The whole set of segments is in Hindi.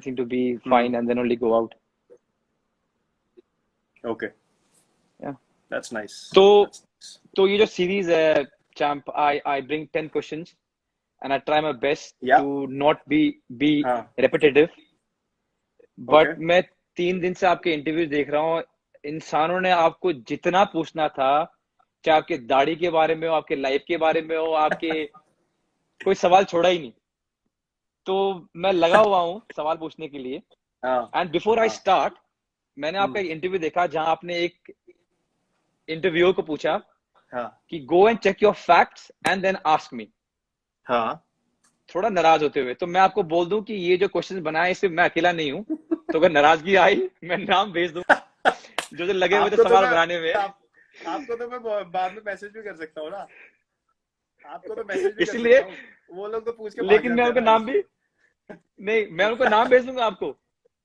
everything to be fine and then only go out. Okay. Yeah. That's nice. तो ये जो series है, champ, I bring 10 questions and I try my best to not be repetitive. But मैं 3 दिन से आपके इंटरव्यू देख रहा हूँ, इंसानों ने आपको जितना पूछना था, चाहे आपके दाढ़ी के बारे में हो, आपके लाइफ के बारे में हो, आपके कोई सवाल छोड़ा ही नहीं। तो मैं लगा हुआ हूँ सवाल पूछने के लिए। एंड बिफोर आई स्टार्ट, मैंने आपका एक इंटरव्यू देखा जहां आपने एक इंटरव्यूअर को पूछा कि go and check your facts and then ask me. थोड़ा नाराज होते हुए। तो मैं आपको बोल दूं कि ये जो क्वेश्चन बनाए इससे मैं अकेला नहीं हूं, तो अगर नाराजगी आई मैं नाम भेज दूं जो लगे हुए थे सवाल बनाने में। आपको तो मैं बाद में मैसेज भी कर सकता हूँ ना, आपको तो मैसेज भी इसलिए कर सकता हूँ। वो लोग तो पूछ के लेकिन मैं उनका नाम भी नहीं, मैं उनको नाम भेज दूंगा आपको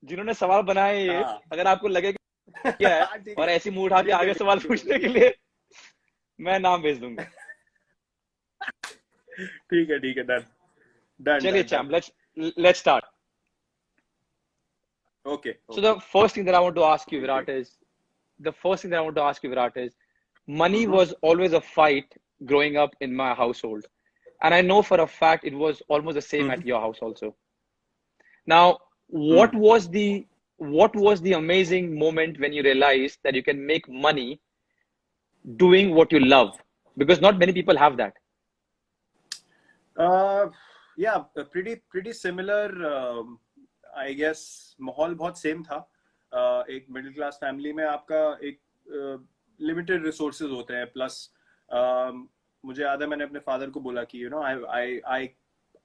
जिन्होंने सवाल बनाए ये। अगर आपको लगे क्या है और ऐसी मुंह उठा के आगे सवाल पूछने के लिए, मैं नाम भेज दूंगा। ठीक है, डन। चलिए charm, let's start. Okay. So the first thing that I want to ask you, Virat, is money was always a fight growing up in my household, and I know for a fact it was almost the same at your house also. Now, what was the amazing moment when you realized that you can make money doing what you love? Because not many people have that. Yeah, pretty similar. I guess माहौल बहुत सेम था। एक मिडिल क्लास फैमिली में आपका एक लिमिटेड रिसोर्सेज होते हैं, प्लस मुझे याद है मैंने अपने फादर को बोला कि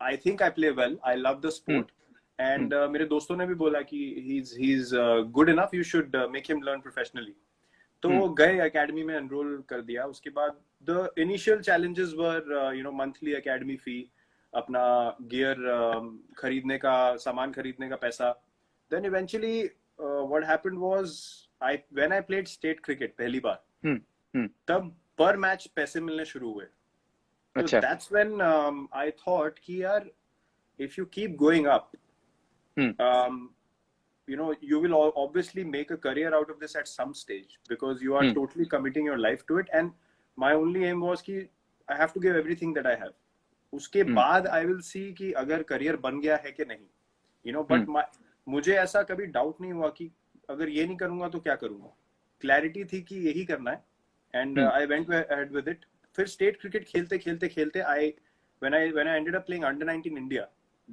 I think I play well, I love the sport, and मेरे दोस्तों ने भी बोला कि he is good enough, you should make him learn professionally. तो गए एकेडमी में एनरोल कर दिया। उसके बाद the initial challenges were monthly academy fee, अपना गियर खरीदने का, सामान खरीदने का पैसा। Then eventually what happened was when I played state cricket पहली बार, तब पर मैच पैसे मिलने शुरू हुए। तो दैट्स व्हेन आई थॉट कि यार if you keep going up, you will obviously make a career out of this at some stage, because you are totally committing your life to it. And my only aim was कि I have to give everything that I have. उसके बाद I will see कि अगर career बन गया है कि नहीं, but मुझे ऐसा कभी डाउट नहीं हुआ कि अगर ये नहीं करूंगा तो क्या करूंगा। क्लैरिटी थी कि यही करना है, and I went ahead with it. फिर स्टेट क्रिकेट खेलते when I ended up playing under 19 India,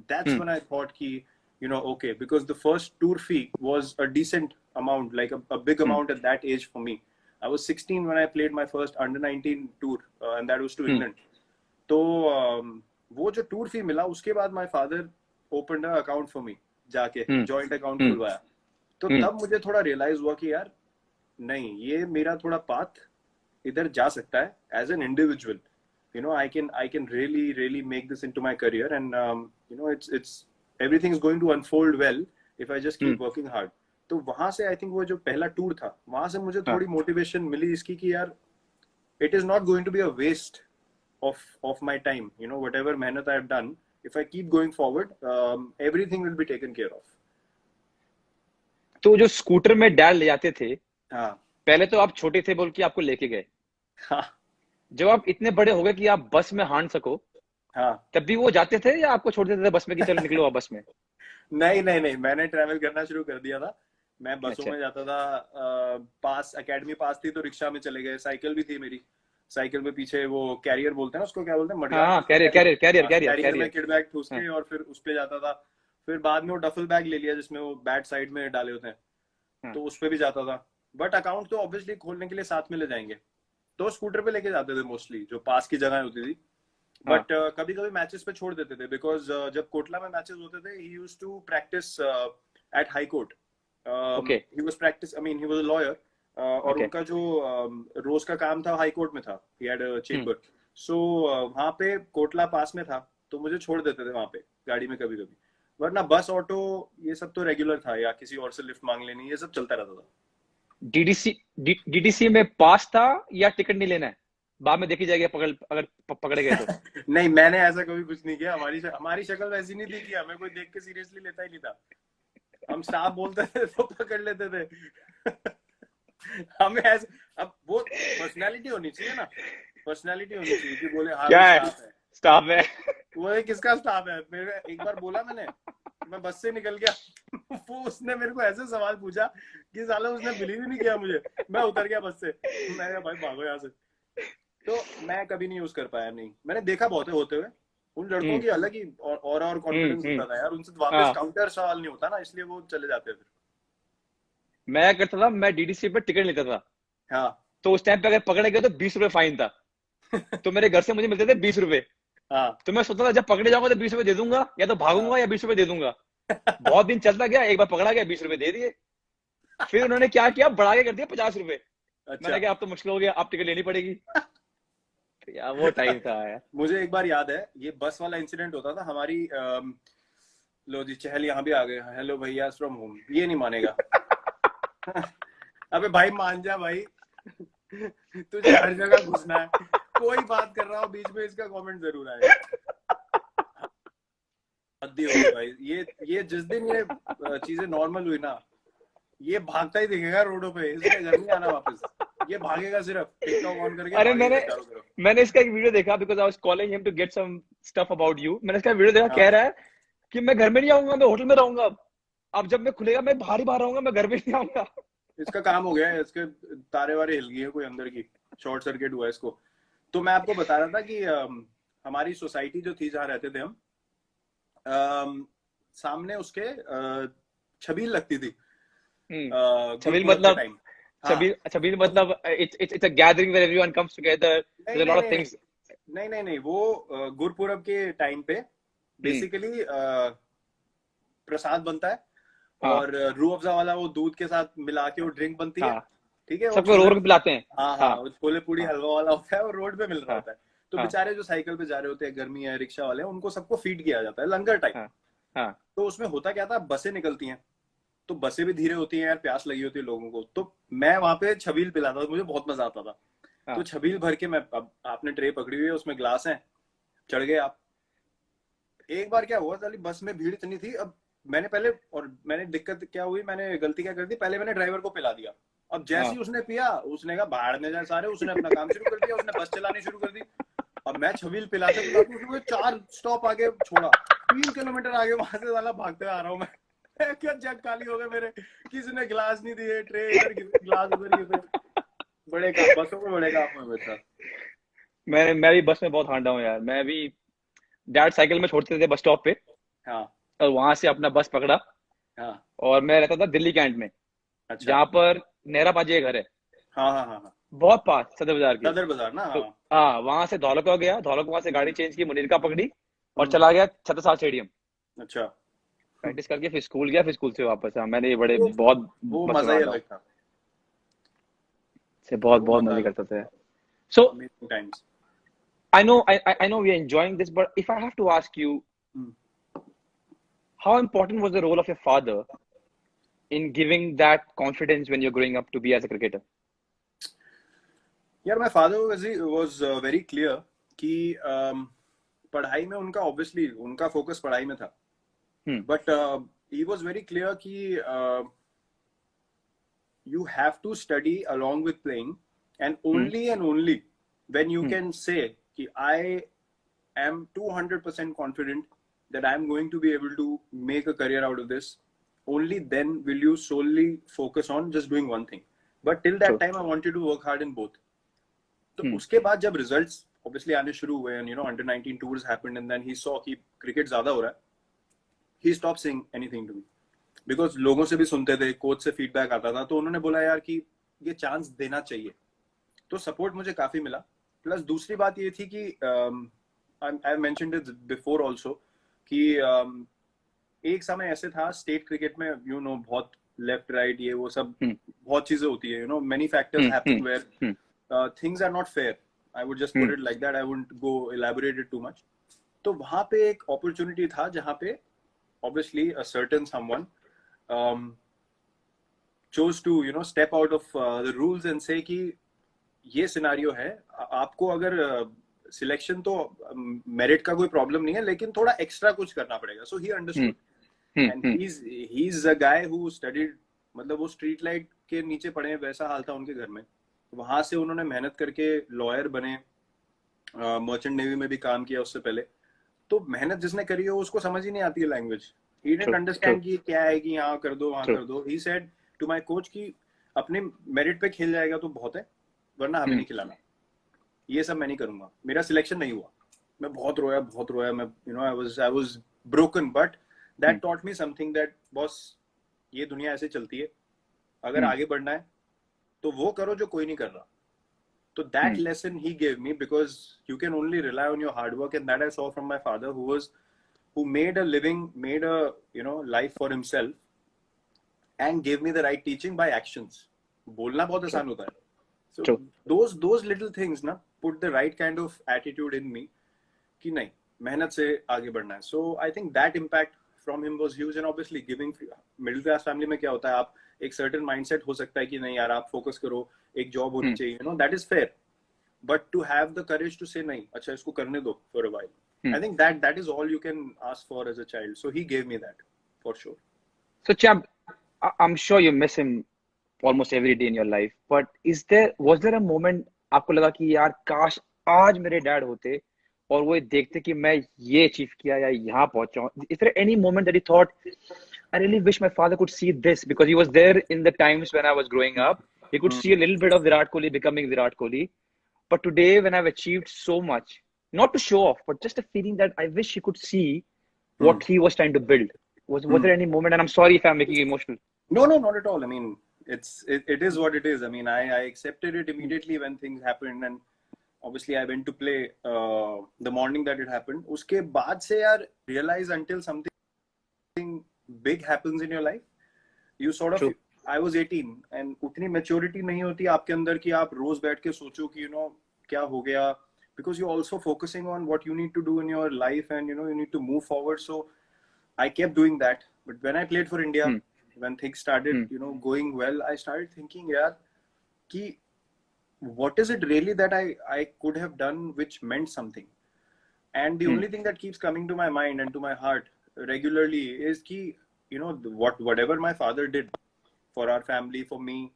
that's when I thought कि okay, because the first tour fee was a decent amount, like a big amount at that age for me. I was 16 when I played my first under 19 tour, and that was to England. तो वो जो tour fee मिला, उसके बाद my father opened an account for me, जाके joint account खुलवाया। तो तब मुझे थोड़ा realize हुआ कि यार नहीं, ये मेरा थोड़ा path इधर जा सकता है as an individual. I can really make this into my career, and it's everything is going to unfold well if I just keep working hard. तो वहां से I think वो जो पहला टूर था, वहां से मुझे थोड़ी मोटिवेशन मिली इसकी कि यार it is not going to be a waste of my time. Whatever मेहनत I have done, if I keep going forward, everything will be taken care of. तो जो स्कूटर में डैड ले जाते थे, पहले तो आप छोटे थे बोल के आपको लेके गए। जब आप इतने बड़े हो गए कि आप बस में हांड सको, तब भी वो जाते थे या आपको छोड़ देते थे बस में कि चलो निकलो आप बस में? नहीं, मैंने ट्रैवल करना शुरू कर दिया था। मैं बसों में जाता था। पास एकेडमी पास थी तो रिक्शा में चले गए। साइकिल भी थी मेरी, साइकिल में पीछे वो कैरियर बोलते हैं उसको, क्या बोलते हैं, मडगार्ड। कैरियर में किड बैग ठूस के और फिर उस पे जाता था। फिर बाद में वो डफल बैग ले लिया जिसमें वो बैट साइड में डाले होते हैं, तो उस पे भी जाता था। बट अकाउंट तो ऑब्वियसली खोलने के लिए साथ में ले जाएंगे, तो स्कूटर पे लेके जाते थे मोस्टली, जो पास की जगह होती थी। बट कभी कभी मैचेस पे छोड़ देते थे, बिकॉज जब कोटला में मैचेस होते थे, he used to practice at high court. He was practice, I mean he was a lawyer, और उनका जो रोज का काम था हाई कोर्ट में था, ही हैड अ चेंबर। सो वहां पे कोटला पास में था, तो मुझे छोड़ देते थे वहां पे गाड़ी में कभी कभी। वरना बस ऑटो ये सब तो रेगुलर था, या किसी और से लिफ्ट मांग लेनी, ये सब चलता रहता था। डीडीसी में पास था या टिकट नहीं लेना है, बाद में देखी जाएगी अगर पकड़े गए तो? नहीं, मैंने ऐसा कभी कुछ नहीं किया। हमारी शक्ल वैसी नहीं थी कि हमें कोई देख के सीरियसली लेता ही नहीं था। हम स्टाफ बोलते थे तो पकड़ लेते थे। हमें ऐसे, अब वो पर्सनालिटी होनी चाहिए ना, पर्सनालिटी होनी चाहिए कि बोले हाँ क्या स्टाफ है, स्टाफ है। वो किसका स्टाफ है। मेरे एक बार बोला मैंने, मैं बस से निकल गया वो उसने मेरे को ऐसे सवाल पूछा कि साला उसने बिलीव ही नहीं किया मुझे। मैं उतर गया बस से, मैं भाई भागो यहाँ से। तो मैं कभी नहीं यूज कर पाया, नहीं। मैंने देखा बहुत है होते हुए, उन लड़कों की अलग ही और कॉन्फिडेंस होता था यार, उनसे वापस काउंटर सवाल नहीं होता ना, इसलिए वो चले जाते थे। मैं करता था, मैं डीडीसी पे टिकट लेता था। हाँ। तो उस टाइम पे अगर पकड़े गए तो 20 रुपए फाइन था। तो मेरे घर से मुझे मिलते थे 20 रुपए। हाँ। तो मैं सोचता था जब पकड़े जाऊंगा तो 20 रुपए दे दूंगा, या तो भागूंगा या 20 रुपए दे दूंगा। बहुत दिन चलता गया, एक बार पकड़ा गया, 20 रुपए दे दिए। फिर उन्होंने क्या किया, बढ़ा के कर दिया 50 रुपए। अच्छा। मैंने कहा अब तो मुश्किल हो गया, अब टिकट लेनी पड़ेगी। तो यार वो टाइम था यार। मुझे एक बार याद है, ये बस वाला इंसिडेंट होता था हमारी। लो जी चहल यहाँ भी आ गए, हेलो भैया फ्रॉम होम, ये नहीं मानेगा। अबे भाई मान जा भाई, तुझे हर जगह घुसना है, कोई बात कर रहा हो बीच में इसका कमेंट जरूर आएगा। हद्दी हो गई भाई। ये जिस दिन ये चीजें नॉर्मल हुई ना, ये भागता ही दिखेगा रोडों पे, इसने घर नहीं आना वापस। ये भागेगा सिर्फ टिकटॉक ऑन करके, अरे भागेगा चारों तरफ। मैंने इसका एक वीडियो देखा, because I was calling him to get some stuff about you. मैंने इसका वीडियो देखा, कह रहा है कि मैं घर में नहीं आऊंगा, मैं होटल में रहूंगा। अब जब मैं खुलेगा मैं बाहर ही बाहर रहूंगा, मैं घर में नहीं आऊंगा। इसका काम हो गया है, इसके तारे वारे हिल गए, कोई अंदर की शॉर्ट सर्किट हुआ इसको। तो मैं आपको बता रहा था कि हमारी सोसाइटी जो थी जहाँ रहते थे हम, सामने उसके छबील लगती थी। छबील मतलब, छबील मतलब it's a gathering where everyone comes together, there's a lot of things. नहीं, वो गुरपुरब के टाइम पे बेसिकली प्रसाद बनता है, और रूह अफ़ज़ा वाला वो दूध के साथ मिला के वो ड्रिंक बनती है, ठीक है, सबको रोड पे पिलाते हैं। हाँ, छोले पूड़ी हलवा वाला होता है, और रोड पे मिल रहा होता है। तो बेचारे जो साइकिल पे जा रहे होते हैं, गर्मी है, रिक्शा वाले, उनको सबको फीड किया जाता है लंगर टाइप। तो उसमें होता क्या था, बसें निकलती हैं, तो बसें भी धीरे होती हैं यार, प्यास लगी होती है लोगों को। तो मैं वहां पे छबील पिलाता था, मुझे बहुत मजा आता था। तो छबील भर के मैं, अब आपने ट्रे पकड़ी हुई है, उसमें ग्लास है, चढ़ गए आप। एक बार क्या हुआ, साली बस में भीड़ इतनी थी, अब मैंने दिक्कत क्या हुई, मैंने गलती क्या कर दी, पहले मैंने ड्राइवर को पिला दिया। अब जैसे ही उसने पिया, उसने कहा बाहर में जाए सारे, उसने अपना काम शुरू कर दिया, उसने बस चलानी शुरू कर दी। अब मैं छबील पिलाते पिलाते उसने 4 स्टॉप आगे छोड़ा, 3 किलोमीटर आगे वहां से साला भागते आ रहा हूँ मैं। क्या जग खाली हो गए मेरे, किसी ने गिलास नहीं दिए, ट्रे इधर गिलास उधर गिरे। बड़े काम, बसों में बड़े काम में बैठा। मैं भी बस में बहुत हांडा हूँ यार। मैं भी डैड साइकिल में छोड़ते थे बस स्टॉप पे, हाँ, और वहां से अपना बस पकड़ा। हाँ, और मैं रहता था दिल्ली कैंट में, अच्छा, जहाँ पर नेहरा पाजी का घर है। हाँ, हाँ, हाँ, बहुत पास, सदर बाजार की। सदर बाजार ना, तो हाँ। वहां से धौलका गया, धौलका वहां से गाड़ी चेंज की, मुनीरका पकड़ी और चला गया छत्रसाल स्टेडियम। अच्छा, प्रैक्टिस करके फिर स्कूल गया, फिर स्कूल से वापस। हाँ, मैंने ये बड़े बहुत वो बस मजा ही हांडा हूँ अलग था, से, बहुत बहुत मजे करते थे। सो times. I know we are enjoying this, but if I have to ask you, how important was the role of your father in giving that confidence when you're growing up to be as a cricketer? यार, my father was very clear कि पढ़ाई में उनका, obviously उनका फोकस पढ़ाई में था, but he was very clear कि you have to study along with playing, and only when you can say कि I am 200% confident that I am going to be able to make a career out of this, only then will you solely focus on just doing one thing. But till that time I want you to work hard in both. तो उसके बाद जब रिजल्ट्स obviously आने शुरू हुए, and you know under 19 tours happened, and then he saw कि क्रिकेट ज्यादा हो रहा है, he stopped saying anything to me, because लोगों से भी सुनते थे, कोच से फीडबैक आता था, तो उन्होंने बोला यार कि ये चांस देना चाहिए। तो सपोर्ट मुझे काफी मिला। प्लस दूसरी बात ये थी कि I mentioned it before also कि एक समय ऐसे था स्टेट क्रिकेट में, यू नो, बहुत लेफ्ट राइट ये वो सब बहुत चीजें होती है, you know, many factors happen where things are not fair. I would just put it like that, I wouldn't go elaborate it too much. तो वहां पे एक अपॉर्चुनिटी था जहां पे obviously a certain someone chose to, you know, step out of the rules and say कि ये सिनारियो है, आपको अगर सिलेक्शन तो मेरिट का कोई प्रॉब्लम नहीं है, लेकिन थोड़ा एक्स्ट्रा कुछ करना पड़ेगा। So he understood and he is a guy who studied, मतलब वो स्ट्रीट लाइट के नीचे पड़े हैं, वैसा हाल था उनके घर में। वहां से उन्होंने मेहनत करके लॉयर बने, मर्चेंट नेवी में भी काम किया उससे पहले। तो मेहनत जिसने करी हो उसको समझ ही नहीं आती है लैंग्वेज, ही डिडंट अंडरस्टैंड कि क्या है कि यहाँ कर दो वहां कर दो। He said to my coach कि अपने मेरिट पे खेल जाएगा तो बहुत है, वरना हमें नहीं खिलाना, ये सब मैं नहीं करूंगा। मेरा सिलेक्शन नहीं हुआ, मैं बहुत रोया, मैं I was broken, but that taught me something that boss, ये दुनिया ऐसे चलती है, अगर आगे बढ़ना है तो वो करो जो कोई नहीं कर रहा। तो that lesson he gave me, because you can only rely on your hard work, and that I saw from my father, who made a living, made a life for himself, and gave me the right teaching by actions. बोलना बहुत आसान होता है, so those little things ना put the right kind of attitude in me कि नहीं, मेहनत से आगे बढ़ना है। So I think that impact from him was huge, and obviously giving middle class family में क्या होता है, आप एक certain mindset हो सकता है कि नहीं यार आप focus करो, एक job होनी चाहिए, that is fair, but to have the courage to say नहीं, अच्छा इसको करने दो for a while, I think that is all you can ask for as a child. So he gave me that for sure. So Champ, I'm sure you miss him almost every day in your life, but was there a moment आपको लगा कि यार काश आज मेरे डैड होते और वो देखते कि मैं ये अचीव किया या यहाँ पहुंचा हूँ? Is there any moment that he thought, I really wish my father could see this, because he was there in the times when I was growing up. He could see a little bit of Virat Kohli becoming Virat Kohli. But today, when I've achieved so much, not to show off, but just a feeling that I wish he could see what he was trying to build. Was there any moment? And I'm sorry if I'm making you emotional. No, not at all. I mean, it is what it is. I mean, I accepted it immediately when things happened, and obviously I went to play the morning that it happened. उसके बाद से यार realize until something big happens in your life, you sort of. True. I was 18 and उतनी maturity नहीं होती आपके अंदर कि आप रोज बैठ के सोचो कि क्या हो गया, because you're also focusing on what you need to do in your life, and you need to move forward. So I kept doing that. But when I played for India, when things started going well, I started thinking yaar कि what is it really that I could have done which meant something. And the only thing that keeps coming to my mind and to my heart regularly is कि whatever my father did for our family, for me,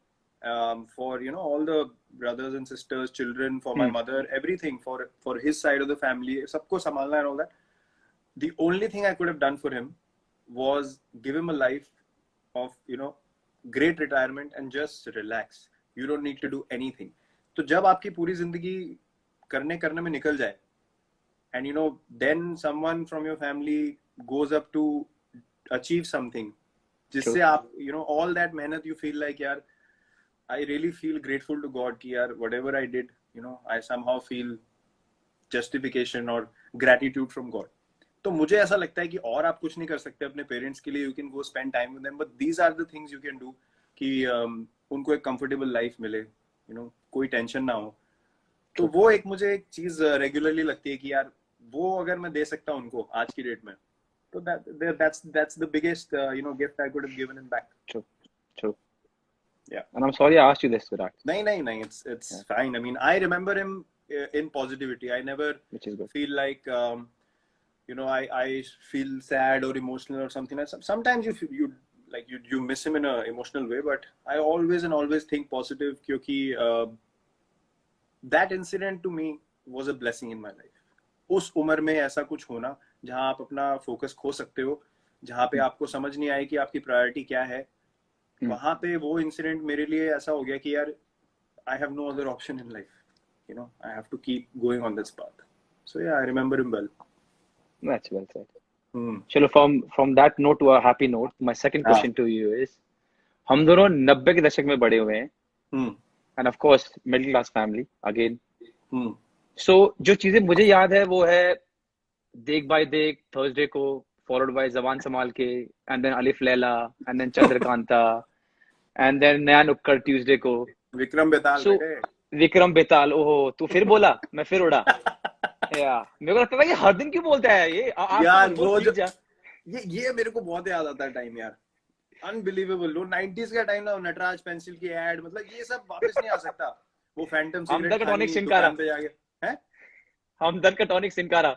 for all the brothers and sisters, children, for my mother, everything, for his side of the family, sabko samalna and all that. The only thing I could have done for him was give him a life of great retirement and just relax. You don't need to do anything. तो जब आपकी पूरी जिंदगी करने में निकल जाए, and then someone from your family goes up to achieve something, जिससे आप all that मेहनत, you feel like यार I really feel grateful to God कि यार whatever I did, I somehow feel justification or gratitude from God. तो मुझे ऐसा लगता है कि और आप कुछ नहीं कर सकते अपने पेरेंट्स के लिए, you can go spend time with them, but these are the things you can do कि उनको एक comfortable life मिले, कोई टेंशन ना हो। तो वो एक मुझे एक चीज रेगुलरली लगती है कि यार वो अगर मैं दे सकता हूँ उनको आज की डेट में, so that's the biggest gift I could have given him back. True. Yeah. And I'm sorry I asked you this, Virat. No, it's fine. I mean, I remember him in positivity. I never feel like I feel sad or emotional or something. Sometimes you miss him in an emotional way, but I always think positive because that incident to me was a blessing in my life. उस उम्र में ऐसा कुछ होना जहां आप अपना फोकस खो सकते हो, जहां पे आपको समझ नहीं आए कि आपकी प्रायोरिटी क्या है, वहां पे वो इंसिडेंट मेरे लिए ऐसा हो गया कि यार I have no other option in life. I have to keep going on this path. So yeah, I remember him well. That's well said. चलो from that note to a happy note, my second question to you is, हम दोनों 90 के दशक में बड़े हुए हैं, and of course middle class family again. So जो चीजें मुझे याद है वो है देख बाय देख थर्सडे को, followed by जवान संभाल के, and then अलिफ Laila, and then Chandrakanta, and then नया नुक्कड़ ट्यूसडे को, विक्रम बेताल। ओहो, तू फिर बोला, मैं फिर उड़ा। मेरे को लगता है ये हर दिन क्यों बोलता है ये यार, वो जो ये मेरे को बहुत याद आता है टाइम यार, अनबिलीवेबल। 90s का टाइम ना, नटराज पेंसिल की एड, मतलब ये सब वापस नहीं आ सकता। वो फैंटम सिगरेट खानी दुकान पे जाके, हैं हमदर्द का टॉनिक सिनकारा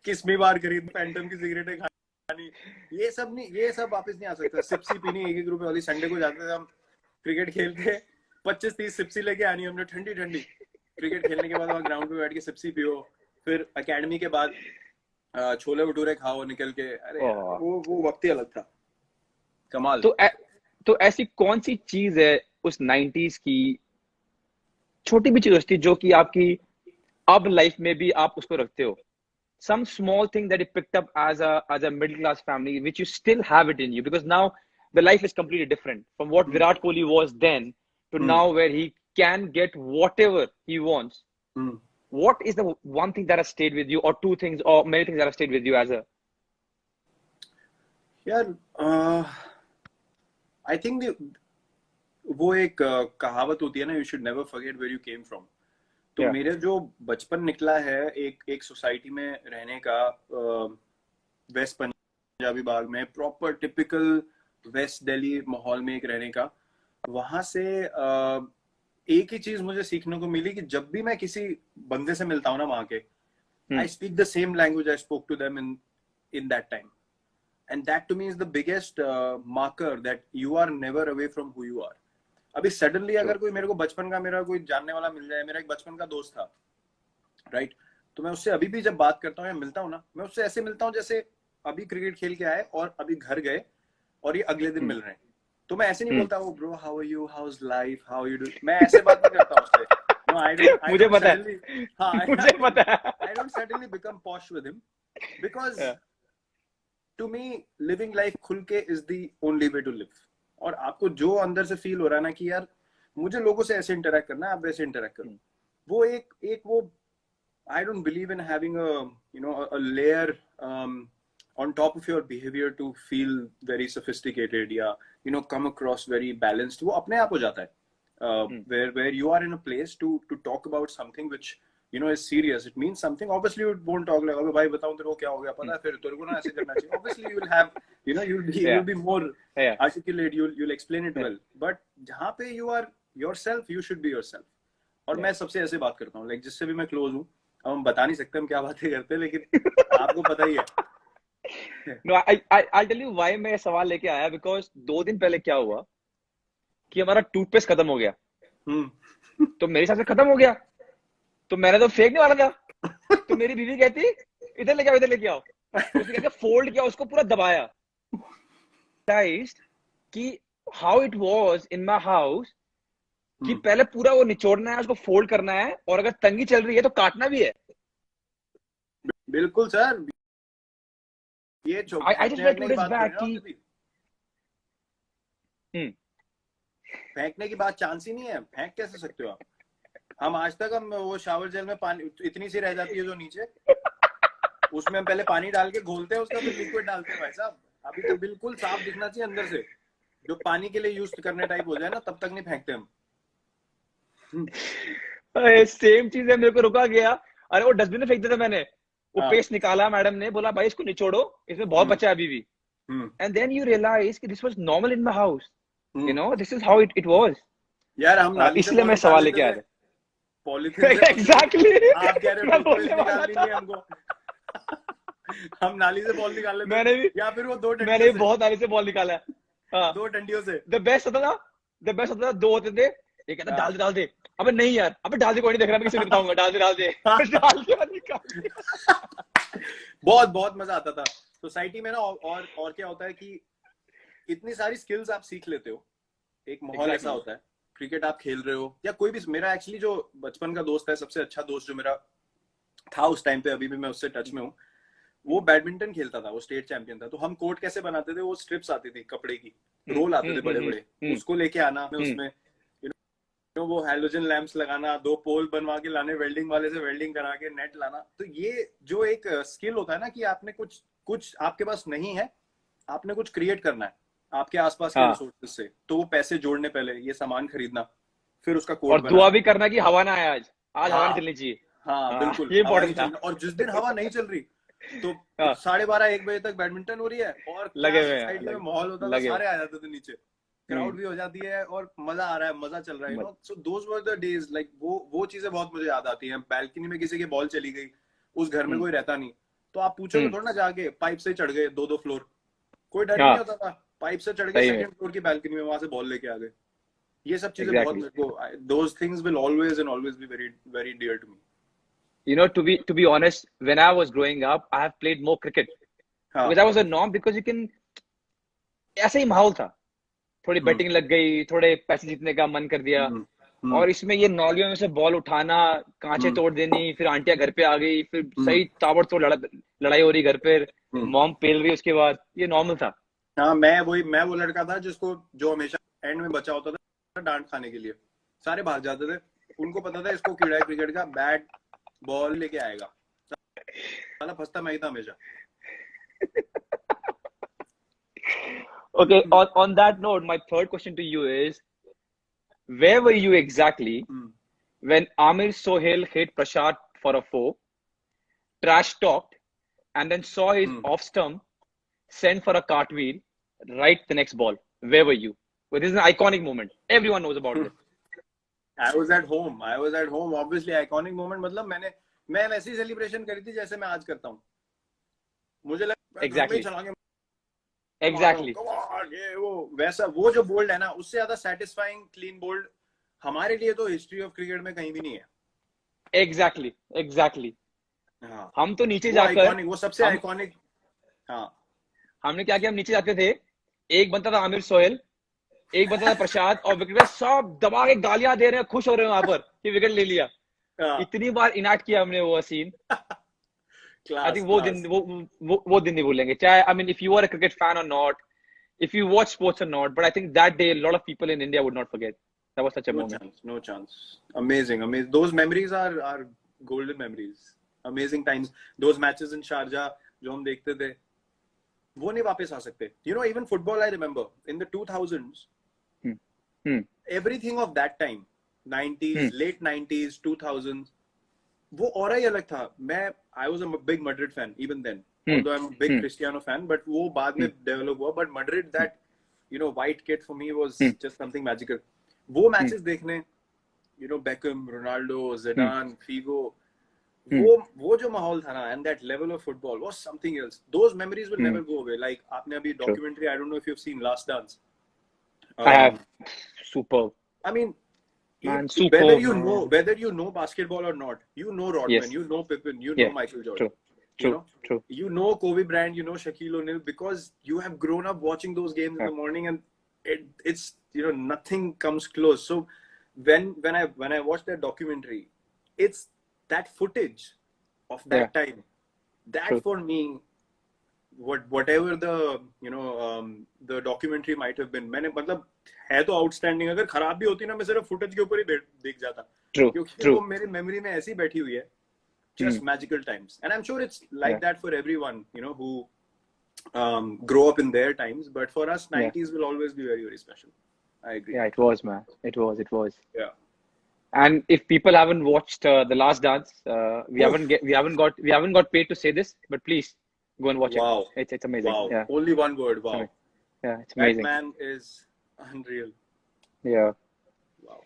किस्मी बार खरीद फैंटम की सिगरेटें खानी पानी, ये सब नहीं, ये सब वापस नहीं आ सकता। सिप्सी पीनी 1-1 रुपए वाली, संडे को जाते थे हम क्रिकेट खेलते, 25-30 सिप्सी लेके आनी हमने ठंडी ठंडी। क्रिकेट खेलने के बाद वहाँ ग्राउंड पे बैठ के सिप्सी पियो, फिर एकेडमी के बाद छोले भटूरे खाओ निकल के। अरे वो वक्त ही अलग था, कमाल। तो ऐसी कौन सी चीज है उस 90s की, छोटी भी चीज होती जो कि आपकी अब लाइफ में भी आप उसको रखते हो? Some small thing that you picked up as a middle class family, which you still have it in you, because now the life is completely different from what Virat Kohli was then to now, where he can get whatever he wants. What is the one thing that has stayed with you, or two things, or many things that have stayed with you as a? यार I think वो एक कहावत होती है ना, you should never forget where you came from. तो मेरे जो बचपन निकला है एक सोसाइटी में रहने का, वेस्ट पंजाबी बाग में, प्रॉपर टिपिकल वेस्ट दिल्ली माहौल में एक रहने का, वहां से एक ही चीज मुझे सीखने को मिली कि जब भी मैं किसी बंदे से मिलता हूँ ना वहां के, I speak the same language I spoke to them in that time, and that to me is the biggest marker that you are never away from who you are. अभी सडनली अगर कोई मेरे को बचपन का मेरा कोई जानने वाला मिल जाए, मेरा एक बचपन का दोस्त था, राइट, तो मैं उससे अभी भी जब बात करता हूँ या मिलता हूँ ना, मैं उससे ऐसे मिलता हूँ जैसे अभी क्रिकेट खेल के आए और अभी घर गए और ये अगले दिन मिल रहे हैं। तो मैं ऐसे नहीं बोलता, oh bro how are you, how is life, how you do, मैं ऐसे बात नहीं करता उससे। नो, आई डोंट, मुझे पता है, हाँ, मुझे पता है, I don't suddenly become posh with him, because to me living life खुल के is the only way to live. और आपको जो अंदर से फील हो रहा है ना कि यार मुझे लोगों से ऐसे इंटरेक्ट करना है, आप वैसे इंटरेक्ट करो, वो एक वो, I don't believe in having a layer on top of your behavior to feel very sophisticated या come across very balanced. वो अपने आप हो जाता है, where you are in a place to talk about something which is serious. It means something. Obviously you won't talk like, अबे भाई बताऊं तेरे को क्या हो गया, पता है फिर तेरे को ना ऐसे करना चाहिए. Obviously you will have, you'll be more articulate. You'll explain it well. But जहाँ पे you are yourself, you should be yourself. और मैं सबसे ऐसे बात करता हूँ, like जिससे भी मैं close हूँ. अब हम बता नहीं सकते हम क्या बातें करते हैं, लेकिन आपको पता ही है। No, I'll tell you why मैं सवाल लेके आया, because 2 दिन पहले क्या हुआ कि हमारा टूथपेस्ट खत्म हो गया। तो मेरे हिसाब से खत्म हो गया, तो मैंने तो फेंकने वाला था। तो मेरी बीवी कहती इधर लेके आओ, इधर लेके आओ। उसने क्या फोल्ड किया, उसको पूरा दबाया। कि how it was in my house, कि पहले पूरा वो निचोड़ना है, उसको फोल्ड करना है, और अगर तंगी चल रही है तो काटना भी है। बिल्कुल सर, ये I just read 2 days back कि फेंकने की बात चांस ही नहीं है। फेंक कैसे सकते हो आप? हम आज तक हम वो शावर जेल में पानी इतनी सी रह जाती है जो नीचे, उसमें हम पहले पानी डाल के घोलते हैं, उसका फिर लिक्विड डालते हैं। भाई साहब अभी तो बिल्कुल साफ दिखना चाहिए अंदर से, जो पानी के लिए यूज करने टाइप हो जाए ना, तब तक नहीं फेंकते हम। सेम चीज है, मेरे को रुका गया। अरे वो डस्टबिन में फेंक देता मैंने, वो पेस्ट निकाला, मैडम ने बोला भाई इसको निचोड़ो, इसमें बहुत बचा है अभी भी। एंड देन यू रियलाइज कि this was normal in my house, this is how it was. यार हम नाली से, इसलिए मैं सवाल लेके आया था। पॉलीथिन से एग्जैक्टली, आप कह रहे हो निकाल लीजिए हमको। हम नाली से बॉल निकाल लेते, मैंने भी, या फिर वो 2 डंडियों मैंने बहुत नाली से बॉल निकाला है। 2 डंडियों से। द बेस्ट होता था 2 होते थे। एक कहता डाल दे, अबे नहीं यार, अबे डाल दे, कोई नहीं देख रहा, मैं किसी को बताऊंगा, डाल दे डाल दे निकाल। बहुत मजा आता था सोसाइटी में ना। और क्या होता है कि इतनी सारी स्किल्स आप सीख लेते हो, एक माहौल ऐसा होता है, क्रिकेट आप खेल रहे हो या कोई भी। मेरा एक्चुअली जो बचपन का दोस्त है, सबसे अच्छा दोस्त जो मेरा था उस टाइम पे, अभी भी मैं उससे टच में हूँ, वो बैडमिंटन खेलता था, वो स्टेट चैंपियन था। तो हम कोर्ट कैसे बनाते थे, वो स्ट्रिप्स आती थी कपड़े की, रोल आते थे बड़े बड़े, उसको लेके आना, उसमें वो हैलोजन लैंप्स लगाना, 2 पोल बनवा के लाने, वेल्डिंग वाले से वेल्डिंग करा के नेट लाना। तो ये जो एक स्किल होता है ना कि आपने कुछ आपके पास नहीं है, आपने कुछ क्रिएट करना है आपके आसपास के रिसोर्सेज से, तो वो पैसे जोड़ने, पहले ये सामान खरीदना, फिर उसका कोड और दुआ भी करना कि हवा ना आए, आज हवा नहीं चलनी चाहिए। हाँ बिल्कुल, ये इम्पोर्टेंट था। और जिस दिन हवा नहीं चल रही तो 12:30-1 बजे तक बैडमिंटन हो रही है, और लगे साइड में माहौल होता था, सारे आ जाते थे नीचे, क्राउड भी हो जाती है और मजा आ रहा है, मजा चल रहा है। सो दोस वर द डेज, लाइक वो चीजें बहुत मुझे याद आती हैं। बैल्कनी में किसी की बॉल चली गई, उस घर में कोई रहता नहीं, तो आप पूछोगे थोड़ा ना जाके पाइप से चढ़ गए 2-2 फ्लोर, कोई डर ही नहीं होता था, पाइप से चढ़ गए सेकंड फ्लोर की बालकनी में, वहां से बॉल लेके आ गए। ये सब चीजें बहुत मेरे को, those things will always and always be very very dear to me. You know, to be honest, when I was growing up, I have played more cricket because I was a norm, because you can, ऐसा ही माहौल था, थोड़ी बैटिंग लग गई, थोड़े पैसे जीतने का मन कर दिया, और इसमें ये नौलियों में से बॉल उठाना, कांचे तोड़ देनी, फिर आंटियां घर पे आ गई, फिर सही ताबड़तोड़ लड़ाई हो रही घर पे, मॉम पेल रही, उसके बाद ये नॉर्मल था। हाँ, मैं वो लड़का था जिसको, जो हमेशा एंड में बचा होता था डांट खाने के लिए। सारे भाग जाते थे, उनको पता था इसको कीड़ा है क्रिकेट का, बैट बॉल लेके आएगा, साला फंसता मैं ही था हमेशा। Okay, on that note, my third question to you is, where were you exactly when Amir Sohail hit Prashad for a four, trash talked, and then saw his off stump send for a cartwheel right the next ball? Where were you? Well, this is an iconic moment. Everyone knows about this. I was at home. Obviously, iconic moment. मतलब मैं वैसी सेलिब्रेशन करी थी जैसे मैं आज करता हूँ। मुझे लगा exactly. ये वो वैसा, वो जो बोल्ड है ना, उससे ज्यादा सेटिस्फाइंग क्लीन बोल्ड हमारे लिए तो हिस्ट्री ऑफ क्रिकेट में कहीं भी नहीं है। एग्जैक्टली। हाँ, हम तो नीचे जाकर, वो सबसे आइकॉनिक। हाँ, हमने क्या किया, हम नीचे जाते थे, एक बनता था आमिर सोहेल, एक बनता था प्रसाद, और विकेट सब दबा के गालियां दे रहे हैं, खुश हो रहे हैं वहां पर कि विकेट ले लिया। इतनी बार इनाक्ट किया हमने वो सीन। I think वो दिन नहीं भूलेंगे, चाहे, I mean, if you are a cricket fan or not, if you watch sports or not, but I think that day a lot of people in India would not forget. That was such a moment. No chance. Amazing. Those memories are golden memories. Amazing times. Those matches in Sharjah जो हम देखते थे, वो नहीं वापस आ सकते. You know, even football, I remember in the 2000s, everything of that time, 90s, late 90s, 2000s, वो और ही अलग था. I was a big Madrid fan even then, although I'm a big Cristiano fan, but वो बाद में develop हुआ. But Madrid, that, you know, white kit for me was just something magical. वो matches देखने, you know, Beckham, Ronaldo, Zidane, Figo, वो जो माहौल था ना, and that level of football was something else. Those memories will never go away. Like आपने अभी documentary, I don't know if you've seen Last Dance. I have. Superb. I mean, man, whether you know basketball or not, you know Rodman, you know Pippen, you know Michael Jordan. True. You know Kobe Bryant, you know Shaquille O'Neal, because you have grown up watching those games in the morning, and it's, you know, nothing comes close. So when I watched that documentary, it's that footage of that time, that for me, whatever the, you know, the documentary might have been, मैंने मतलब है तो outstanding, अगर खराब भी होती ना, मैं सिर्फ footage के ऊपर ही देख जाता, क्योंकि वो मेरी memory में ऐसी बैठी हुई है. Just magical times, and I'm sure it's like that for everyone, you know, who grow up in their times, but for us 90s will always be very, very special. I agree. Yeah, it was, man. It was. Yeah. And if people haven't watched The Last Dance, we haven't got paid to say this, but please go and watch it. It's amazing. Wow. Yeah. Only one word. Wow. Yeah, it's amazing. That man is unreal. Yeah. Wow.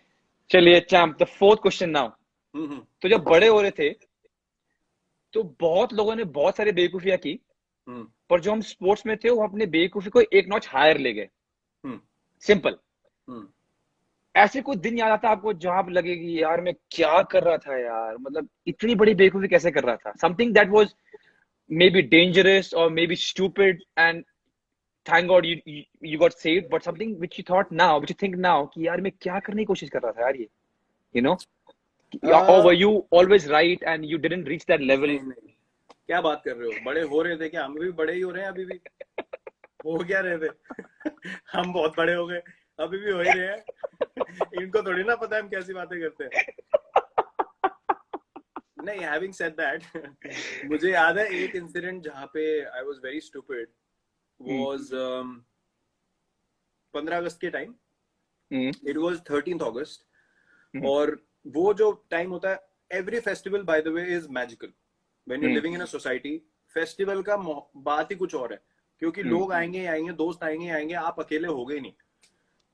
चलिए champ, the fourth question now. तो जब बड़े हो रहे थे, तो बहुत लोगों ने बहुत सारी बेवकूफियां की, पर जो हम स्पोर्ट्स में थे, वो अपने बेवकूफी को एक नॉच हायर ले गए. सिंपल. ऐसे कोई दिन याद आता आपको जहां आप लगेगी, यार मैं क्या कर रहा था यार, मतलब इतनी बड़ी बेवकूफी कैसे कर रहा था? Something that was maybe dangerous और maybe stupid, and thank God you got saved, but something which you think now कि यार मैं क्या करने की कोशिश कर रहा था यार, ये, you know, or were you always right and you didn't reach that level? नहीं. क्या बात कर रहे हो? बड़े हो रहे थे क्या? हम भी बड़े ही हो रहे हैं अभी भी. हो क्या रहे थे? हम बहुत बड़े हो गए, अभी भी हो ही रहे हैं. इनको थोड़ी ना पता है हम कैसी बातें करते हैं. नहीं, having said that, मुझे याद है एक इंसिडेंट जहाँ पे I was very stupid was 15 अगस्त के time. It was 13th August. और वो जो टाइम होता है, every festival by the way is magical. When you're living in a society, festival का बात ही कुछ और है, क्योंकि लोग आएंगे, दोस्त आएंगे, आप अकेले हो गए नहीं.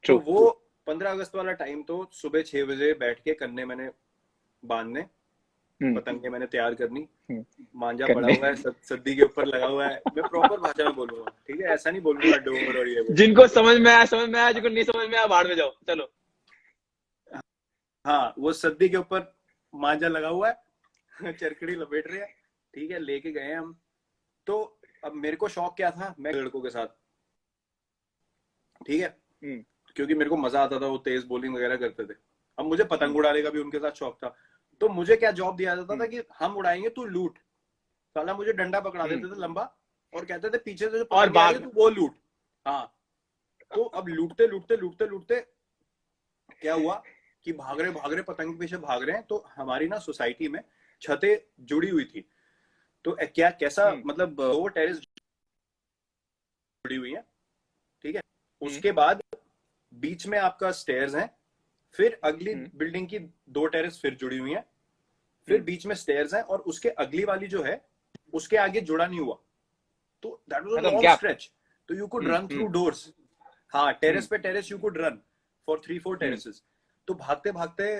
तो वो 15 अगस्त वाला टाइम तो सुबह 6 बजे बैठ के कन्ने मैंने बांधने, पतंगे मैंने तैयार करनी, मांझा पड़ा करने। हुआ है, सद्दी के ऊपर लगा हुआ है, मैं प्रॉपर भाषा में बोलूंगा, ठीक है, ऐसा नहीं बोलूंगा डोर और ये वो। जिनको समझ में आया समझ में आया, जिनको नहीं समझ में आया बाहर में जाओ, चलो। हाँ, वो सद्दी के ऊपर मांझा लगा हुआ है, चरकड़ी लपेट रहे हैं, ठीक है, लेके गए हम। तो अब मेरे को शौक क्या था, मैं लड़कों के साथ, ठीक है, क्योंकि मेरे को मजा आता था, वो तेज बॉलिंग वगैरह करते थे। अब मुझे पतंग उड़ाने का भी उनके साथ शौक था, तो मुझे क्या जॉब दिया जाता था कि हम उड़ाएंगे, तू लूट। साला मुझे डंडा पकड़ा देते थे लंबा, और कहते थे पीछे से जो पतंग आ रही है तू वो लूट। हाँ, तो अब लूटते लूटते लूटते लूटते क्या हुआ कि भाग रहे पतंग के पीछे भाग रहे हैं, तो हमारी ना सोसाइटी में छतें जुड़ी हुई थी। तो क्या कैसा मतलब, दो टेरेस जुड़ी हुई है, ठीक है, उसके बाद बीच में आपका स्टेयर्स हैं, फिर अगली बिल्डिंग की दो टेरेस फिर जुड़ी हुई हैं, फिर बीच में स्टेयर्स हैं, और उसके अगली वाली जो है उसके आगे जुड़ा नहीं हुआ। तो that was a long stretch, तो you could run through doors. हाँ, टेरेस पे terrace you could run for 3-4 terraces. तो भागते भागते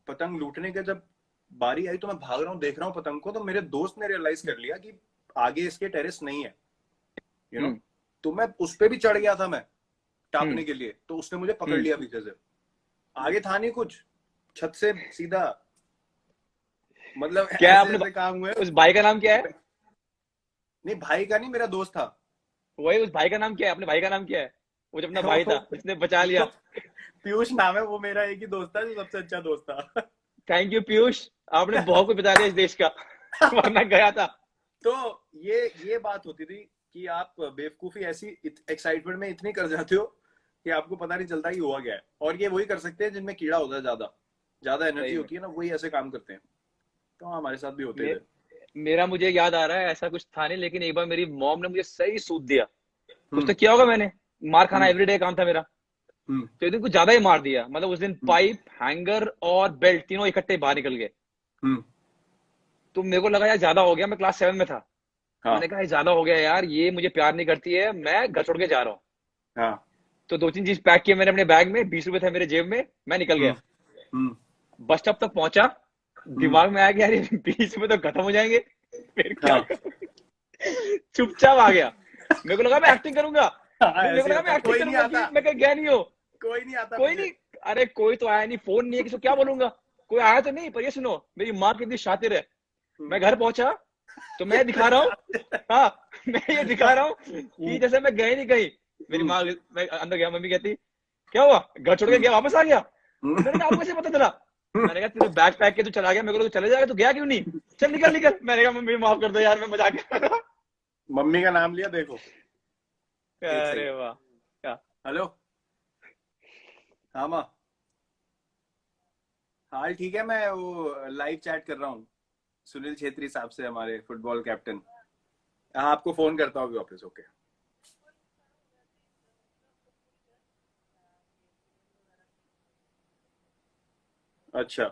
पतंग लूटने के जब बारी आई, तो मैं भाग रहा हूँ, देख रहा हूँ पतंग को, तो मेरे दोस्त ने रियलाइज कर लिया कि आगे इसके टेरेस नहीं है, यू नो। तो मैं उस पे भी चढ़ गया था, मैं टापने के लिए, तो उसने मुझे पकड़ लिया पीछे से। आगे था नहीं कुछ, छत से सीधा, मतलब क्या ऐसे आपने ऐसे काम हुए। उस भाई का नाम क्या है? नहीं, भाई का नहीं, मेरा दोस्त था। वही, उस भाई का नाम क्या है? अपने भाई का नाम क्या है? वो जो अपना भाई था जिसने बचा लिया। पीयूष नाम है, वो मेरा एक ही दोस्त था, जो सबसे अच्छा दोस्त था। थैंक यू पीयूष, आपने बहुत कुछ बचा लिया इस देश का, वरना गया था। तो ये बात होती थी कि आप बेवकूफी ऐसी एक्साइटमेंट में इतनी कर जाते हो कि आपको पता नहीं चलता कि हुआ क्या है। और ये वही कर सकते हैं जिनमें कीड़ा होता है, ज्यादा एनर्जी होती है ना, वही ऐसे काम करते हैं। तो हमारे साथ भी होते थे। मेरा मुझे याद आ रहा है, ऐसा कुछ था नहीं, लेकिन एक बार मेरी मॉम ने मुझे सही सूद दिया। कुछ तो किया होगा मैंने, मार खाना एवरीडे काम था मेरा। तो एक दिन कुछ ज्यादा ही मार दिया, मतलब उस दिन पाइप, हैंगर और बेल्ट तीनों इकट्ठे बाहर निकल गए। तो मेरे को लगा यार ज्यादा हो गया, मैं क्लास 7 में था। हाँ। मैंने कहा ज्यादा हो गया यार, ये मुझे प्यार नहीं करती है, मैं घर छोड़ के जा रहा हूँ। हाँ। तो 2-3 चीज पैक किए मैंने अपने बैग में, 20 रुपए थे मेरे जेब में, मैं निकल गया। बस स्टॉप तक पहुंचा, दिमाग में आया कि यार ये 20 रुपए तो खत्म हो जाएंगे, फिर क्या करूं? चुपचाप आ गया। मेरे को लगा मैं एक्टिंग करूंगा, मेरे को लगा मैं एक्टिंग करूंगा कि मैं कहीं गया नहीं हो। कोई नहीं आता, कोई नहीं, अरे कोई तो आया नहीं, फोन नहीं है, किसी को क्या बोलूंगा, कोई आया तो नहीं। पर ये सुनो, मेरी माँ कितनी शातिर है। मैं घर पहुंचा तो मैं दिखा रहा हूँ, हाँ, मैं ये दिखा रहा हूँ कि जैसे मैं गए नहीं कहीं। मेरी माँ, मैं अंदर गया, मम्मी कहती क्या हुआ, घर छोड़ के गया, वापस आ गया? मैंने कहा आपको कैसे पता चला? मैंने कहा तूने बैग पैक के तू चला गया, मेरे को तो चले जाएगा, तू गया क्यों नहीं? चल निकल निकल। मैंने कहा मम्मी माफ कर दो यार, मैं मजाक कर रहा। मम्मी का नाम लिया, देखो। अरे वाह। क्या? हेलो। हाँ माँ, हाल ठीक है, मैं वो लाइव चैट कर रहा हूँ सुनील छेत्री साहब से, हमारे फुटबॉल कैप्टन। हाँ, आपको फोन करता हूँ वापस। ओके। अच्छा,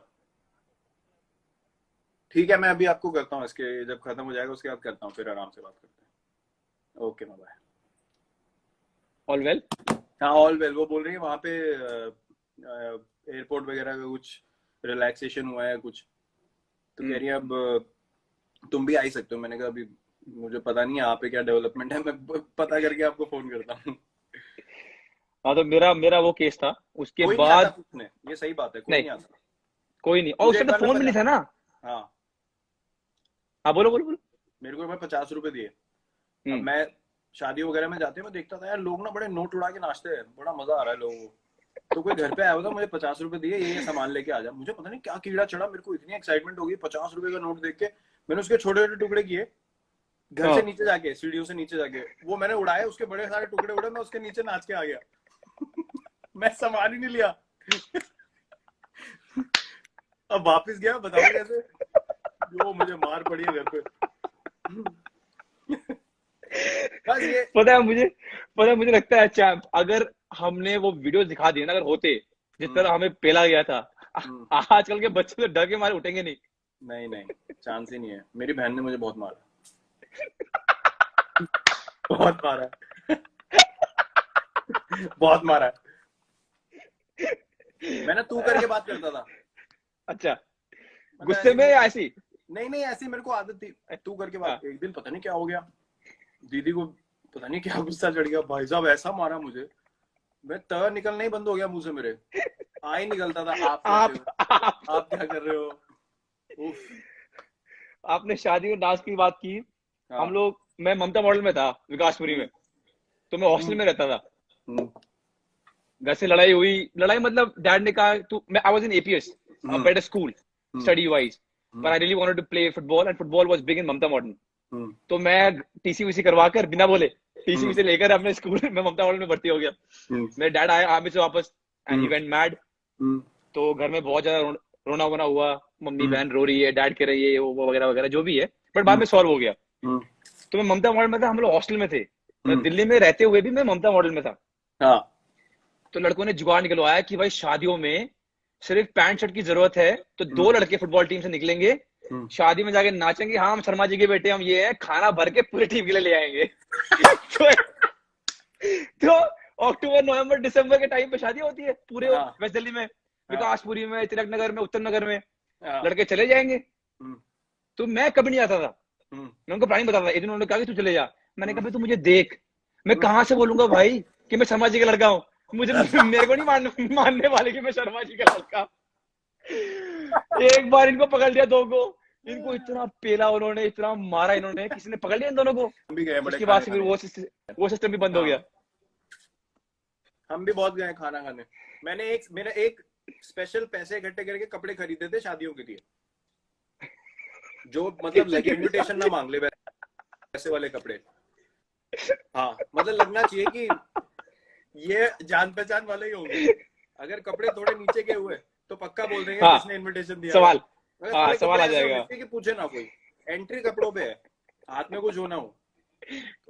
ठीक है, मैं अभी आपको करता हूँ, इसके जब खत्म हो जाएगा उसके बाद करता हूँ, फिर आराम से बात करते हैं। Okay, bye. All well? हाँ, ऑल वेल। वो बोल रही है वहां पे एयरपोर्ट वगैरह का कुछ रिलैक्सेशन हुआ है कुछ, तो कह रही है अब तुम भी आ ही सकते हो। मैंने कहा अभी मुझे पता नहीं यहाँ पे क्या डेवलपमेंट है, मैं पता करके आपको फोन करता हूँ। हाँ, तो मेरा मेरा वो केस था, उसके कोई नहीं आता बाद पूछने, ये सही बात है, कोई नहीं, नहीं आता। कोई नहीं। और उस मुझे एक टाइम तो बार में फोन भी नहीं था ना। हाँ, हाँ, बोलो बोलो बोलो। मेरे को 50 रुपए दिए। अब मैं शादी वगैरह में जाते मैं देखता था यार, लोग ना बड़े नोट उड़ा के नाचते हैं, बड़ा मजा आ रहा है लोगों को। तो कोई घर पे आया हुआ था, मुझे 50 रुपए दिए, ये सामान लेके आ जा। मुझे पता नहीं क्या कीड़ा चढ़ा, मेरे को इतनी एक्साइटमेंट हो गई 50 रुपए का नोट देख के। मैंने उसके छोटे छोटे टुकड़े किए, घर से नीचे जाके, सीढ़ियों से नीचे जाके वो मैंने उड़ाए, उसके बड़े सारे टुकड़े उड़े, मैं उसके नीचे नाच के आ गया। मैं सामान ही नहीं लिया। अब वापस गया, बताओ कैसे, जो मुझे मार पड़ी है घर पे। बस ये पता है मुझे लगता है चैंप, अगर हमने वो वीडियो दिखा दिए ना, अगर होते जिस तरह हमें पेला गया था, आजकल के बच्चे तो डर के मारे उठेंगे नहीं। नहीं नहीं, चांस ही नहीं है। मेरी बहन ने मुझे बहुत मारा, बहुत मारा, बहुत मारा। मैं ना तू करके बात करता था। अच्छा। गुस्से में या ऐसी? नहीं ऐसी मेरे को आदत थी तू करके बात। एक दिन पता नहीं क्या हो गया, दीदी को पता नहीं क्या गुस्सा चढ़ गया, भाई साहब ऐसा मारा मुझे, मैं त निकलना ही बंद हो गया मुंह से, मेरे आ ही निकलता था आप क्या कर रहे हो। उफ। आपने शादी में डांस की बात की। हाँ। हम लोग, मैं ममता मॉडल में था विकासपुरी में, तो मैं हॉस्टल में रहता था। घर से लड़ाई मतलब डैड ने कहा तू, मैं I was in APS, a better school study wise, but I really wanted to play football and football was big in Mamta model. तो मैं टीसी करवा कर बिना बोले टीसी लेकर अपने स्कूल में ममता मॉडल में भर्ती हो गया। मेरे डैड आए आर्मी से वापस एंड ही वेंट मैड। तो घर में बहुत ज्यादा रोना वोना हुआ, मम्मी बहन रो रही है, डैड कह रही है, वो वगैरह वगैरह जो भी है, बट बाद में सॉल्व हो गया। तो मैं ममता मॉडल में था, हम लोग हॉस्टल में थे। मैं दिल्ली में रहते हुए भी मैं ममता मॉडल में था। तो लड़कों ने जुगाड़ निकलवाया कि भाई शादियों में सिर्फ पैंट शर्ट की जरूरत है, तो 2 लड़के फुटबॉल टीम से निकलेंगे, शादी में जाके नाचेंगे, हाँ हम शर्मा जी के बेटे हम ये हैं, खाना भर के पूरी टीम के लिए ले आएंगे। तो अक्टूबर नवंबर दिसंबर के टाइम पे शादी होती है पूरे वेस्ट दिल्ली में, विकासपुरी में, तिलक नगर में, उत्तर नगर में, लड़के चले जाएंगे। तो मैं कभी नहीं आता था, मैं उनको प्लानिंग बताता था। एक दिन उन्होंने कहा कि तू चले जा, मैंने कहा तू मुझे देख, मैं कहाँ से बोलूंगा भाई कि मैं शर्मा जी का लड़का हूँ, मुझे मेरे को नहीं मानने वाले कि मैं शर्मा जी का लड़का। एक बार इनको पकड़ लिया, 2 को, इनको इतना पेला उन्होंने, इतना मारा इन्होंने, किसी ने पकड़ लिया इन दोनों को। उसके बाद से फिर वो सिस्टम भी बंद हो गया। हम भी बहुत गए खाना खाने। मेरा एक स्पेशल पैसे इकट्ठे करके कपड़े खरीदे थे शादियों के लिए, जो मतलब इनविटेशन ना मांग ले पैसे वाले कपड़े। हाँ मतलब लगना चाहिए कि ये जान पहचान वाले ही होंगे। अगर कपड़े थोड़े नीचे के हुए तो पक्का बोल देंगे किसने इनविटेशन दिया। सवाल सवाल आ जाएगा कि पूछे ना कोई, एंट्री कपड़ों पे है, हाथ में कुछ होना हो,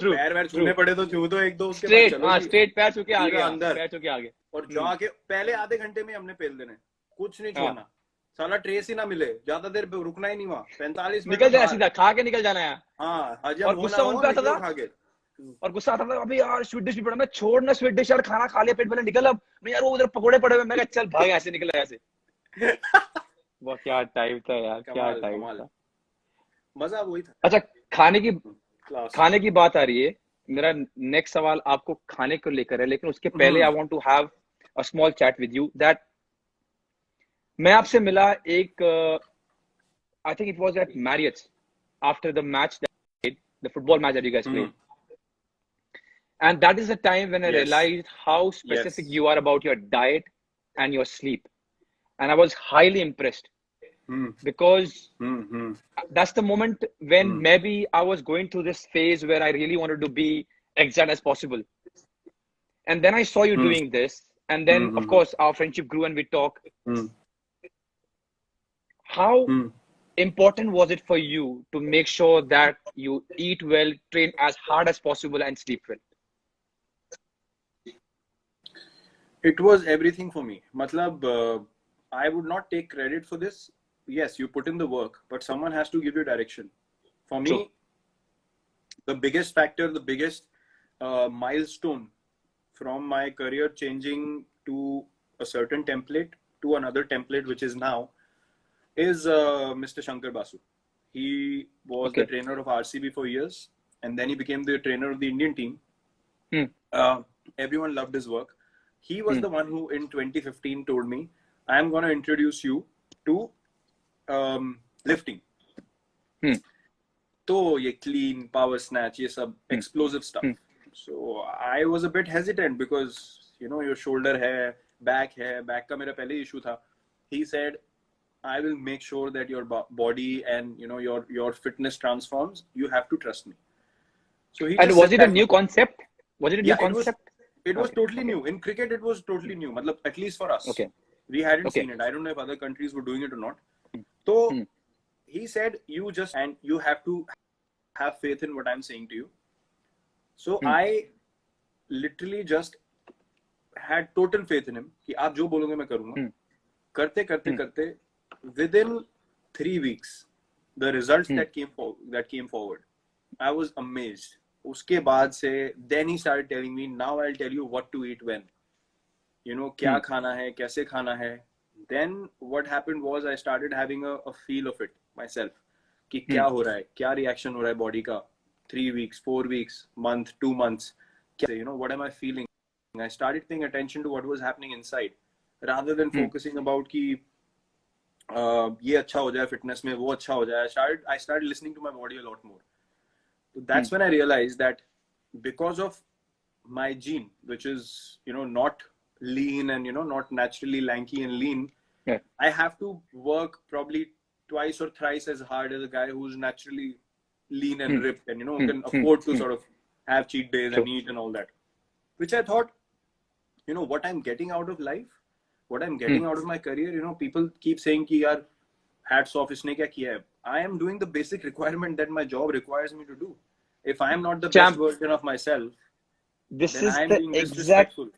पैर वैर छूने पड़े तो छू दो एक दो, उसके बाद चलो स्ट्रेट पैर छू के आगे अंदर, पैर छू के आगे, और जाके पहले आधे घंटे में हमने पेल देने, कुछ नहीं छोड़ना, साला ट्रेस ही ना मिले, ज्यादा देर रुकना ही नहीं वहाँ, 45 मिनट निकल जाना, सीधा खा के निकल जाना है। हाँ और गुस्सा उनका आता था, और गुस्सा आता था, अभी यार स्वीट डिश भी पड़ा, मैं छोड़ना स्वीट डिश यार, खाना खा लिया पेट भरे, निकल अब नहीं यार, वो उधर पकोड़े पड़े हुए, मैं चल भाग ऐसे निकल ऐसे। वो क्या टाइम था यार, क्या टाइम था, मजा वही था। अच्छा खाने की बात आ रही है, मेरा नेक्स्ट सवाल आपको खाने को लेकर है, लेकिन उसके पहले I want to have a small chat with you that मैं आपसे मिला एक I think it was at Marriott's after the match, the football match that you guys played, and that is the time when I realized how specific you are about your diet and your sleep, and I was highly impressed because that's the moment when maybe I was going through this phase where I really wanted to be exact as possible, and then I saw you doing this, and then of course our friendship grew and we talk. How important was it for you to make sure that you eat well, train as hard as possible, and sleep well? It was everything for me. Matlab, I would not take credit for this. Yes, you put in the work, but someone has to give you direction. For me, the biggest factor, the biggest milestone from my career changing to a certain template to another template, which is now, is Mr. Shankar Basu. He was the trainer of RCB for years, and then he became the trainer of the Indian team. Everyone loved his work. He was the one who in 2015 told me, I am going to introduce you to lifting. So ye clean, power snatch, ye sab explosive stuff. So I was a bit hesitant because, you know, your shoulder hai, back ka mera pehle issue tha. He said, I will make sure that your body and, you know, your fitness transforms. You have to trust me. So he and was it a new concept? Was it a new concept? It was totally new. In cricket, it was totally new. Matlab, at least for us. We hadn't seen it. I don't know if other countries were doing it or not. So he said, you just, and you have to have faith in what I'm saying to you. So I literally just had total faith in him. कि आप जो बोलोगे मैं करूँगा. करते within 3 weeks, the results that came forward, I was amazed. Uske baad se, then he started telling me, now I'll tell you what to eat when. You know, kya khana hai, kaise khana hai. then what happened was I started having a feel of it myself कि क्या हो रहा है, क्या reaction हो रहा है body का, 3 weeks, 4 weeks, month, 2 months, you know, what am I feeling? I started paying attention to what was happening inside rather than focusing about कि ये अच्छा हो जाए fitness में, वो अच्छा हो जाए. I started listening to my body a lot more. So that's when I realized that because of my gene, which is, you know, not lean and, you know, not naturally lanky and lean, I have to work probably twice or thrice as hard as a guy who's naturally lean and ripped and, you know, can afford to sort of have cheat days and eat and all that. Which I thought, you know, what I'm getting out of life, what I'm getting out of my career, you know, people keep saying ki yaar, hats off, isne kya kiya hai. I am doing the basic requirement that my job requires me to do. If I am not the best version of myself, then I am being disrespectful.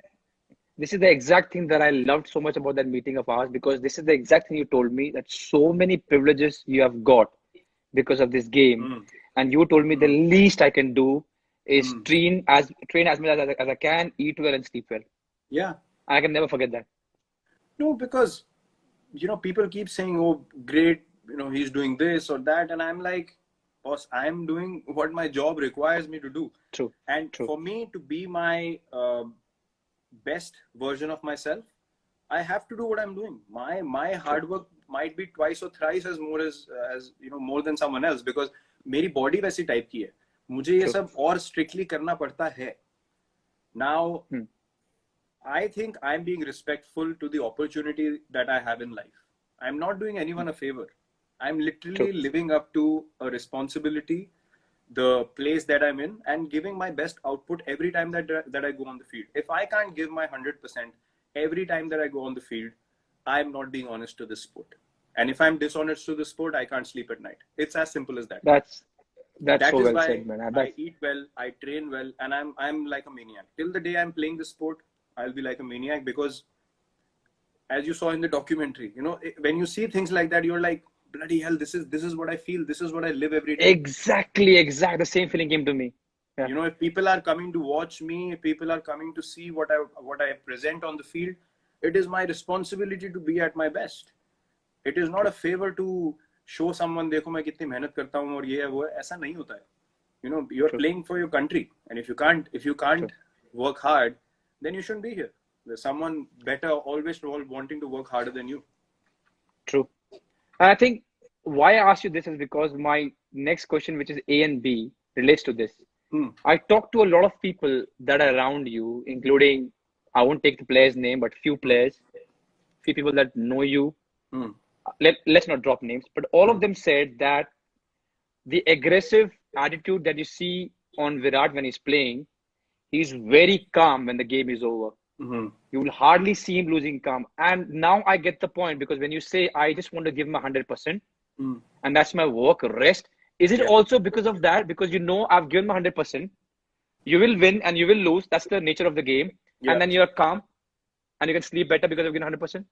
This is the exact thing that I loved so much about that meeting of ours, because this is the exact thing you told me, that so many privileges you have got because of this game. And you told me the least I can do is train as much as I can, eat well and sleep well. Yeah. I can never forget that. No, because, you know, people keep saying, oh, great, you know, he's doing this or that. And I'm like, boss, I'm doing what my job requires me to do. True. And for me to be my best version of myself, I have to do what I'm doing. My hard work might be twice or thrice as you know, more than someone else, because मेरी body वैसी type की है. मुझे ये सब और strictly करना पड़ता है. Now, I think I'm being respectful to the opportunity that I have in life. I'm not doing anyone a favor. I'm literally living up to a responsibility, the place that I'm in, and giving my best output every time that I go on the field. If I can't give my 100% every time that I go on the field, I'm not being honest to this sport. And if I'm dishonest to the sport, I can't sleep at night. It's as simple as that. That so well why said, man. I eat well, I train well, and I'm like a maniac. Till the day I'm playing the sport, I'll be like a maniac, because as you saw in the documentary, you know, when you see things like that, you're like, bloody hell, this is what I feel. This is what I live every day. Exactly. The same feeling came to me. Yeah. You know, if people are coming to watch me, if people are coming to see what I present on the field, it is my responsibility to be at my best. It is not a favor to show someone, देखो मैं कितनी मेहनत करता हूँ और ये है वो है. ऐसा नहीं होता है. You know, you're playing for your country, and if you can't work hard, then you shouldn't be here. There's someone better always wanting to work harder than you. True. And I think why I asked you this is because my next question, which is A and B, relates to this. I talk to a lot of people that are around you, including, I won't take the player's name, but few players, few people that know you. Let's not drop names, but all of them said that the aggressive attitude that you see on Virat when he's playing, he's very calm when the game is over. You will hardly see him losing calm. And now I get the point, because when you say, I just want to give him 100%, and that's my work, rest, is it also because of that? Because you know, I've given my 100%, you will win and you will lose. That's the nature of the game. And then you're calm and you can sleep better because you've given 100%.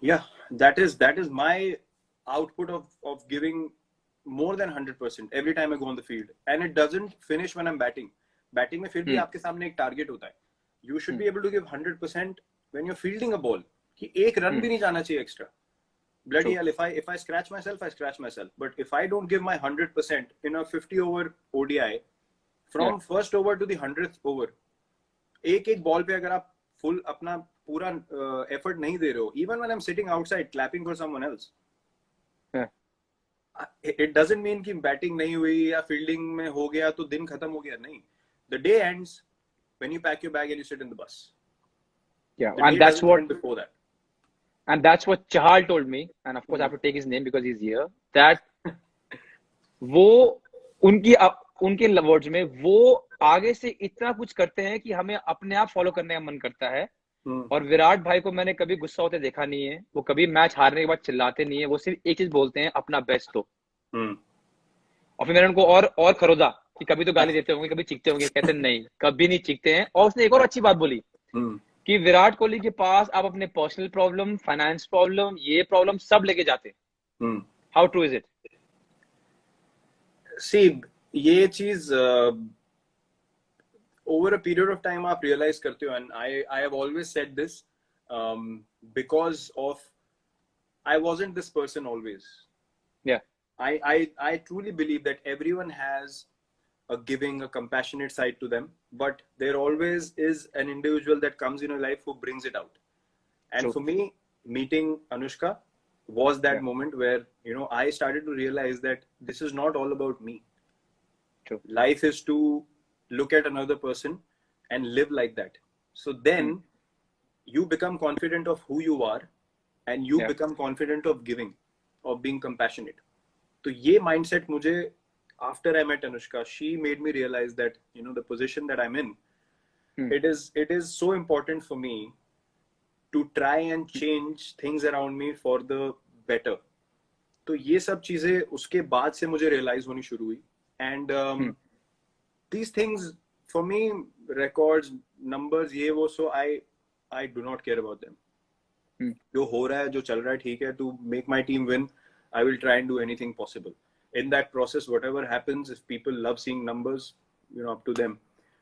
Yeah, that is my output of giving more than 100% every time I go on the field. And it doesn't finish when I'm batting. Batting में फिर भी आपके सामने एक target होता है. You should be able to give 100% when you're fielding a ball. कि एक run भी नहीं जाना चाहिए extra. Bloody hell, if I scratch myself, I scratch myself. But if I don't give my 100% in a 50-over ODI, from first over to the 100th over, एक ball पे अगर आप full अपना पूरा effort नहीं दे रहे हो, even when I'm sitting outside clapping for someone else, it doesn't mean कि batting नहीं हुई या fielding में हो गया तो दिन खत्म हो गया. नहीं. The day ends when you pack your bag and you sit in the bus. Yeah, the and that's what before that. And that's what Chahal told me, and of course I have to take his name because he's here. That वो उनके words में वो आगे से इतना कुछ करते हैं कि हमें अपने आप फॉलो करने का मन करता है. और विराट भाई को मैंने कभी गुस्सा होते देखा नहीं है. वो कभी मैच हारने के बाद चिल्लाते नहीं है. वो सिर्फ एक चीज बोलते हैं, अपना बेस्ट दो. और फिर मैंने उनको और खरोदा कि कभी तो गाली देते होंगे, कभी चीखते होंगे. कहते नहीं, कभी नहीं चीखते हैं. और उसने एक और अच्छी बात बोली कि विराट कोहली के पास आप अपने पर्सनल प्रॉब्लम, फाइनेंस प्रॉब्लम, ये प्रॉब्लम सब लेके जाते हैं. How true is it? See, ये चीज over a period of time आप realize करते हो, and I have always said this, because of I wasn't this person always. Yeah. I truly believe that everyone has a giving, a compassionate side to them, but there always is an individual that comes in your life who brings it out. And True. for me, meeting Anushka was that moment where, you know, I started to realize that this is not all about me. True. Life is to look at another person and live like that. So then you become confident of who you are, and you become confident of giving, of being compassionate. So ye mindset mujhe, after I met Anushka, she made me realize that, you know, the position that I'm in, it is so important for me to try and change things around me for the better. तो ये सब चीजें उसके बाद से मुझे realize होनी शुरू हुई. And these things for me, records, numbers, ये वो, so I do not care about them. जो हो रहा है, जो चल रहा है, ठीक है. To make my team win, I will try and do anything possible. In that process, whatever happens, if people love seeing numbers, you know, up to them.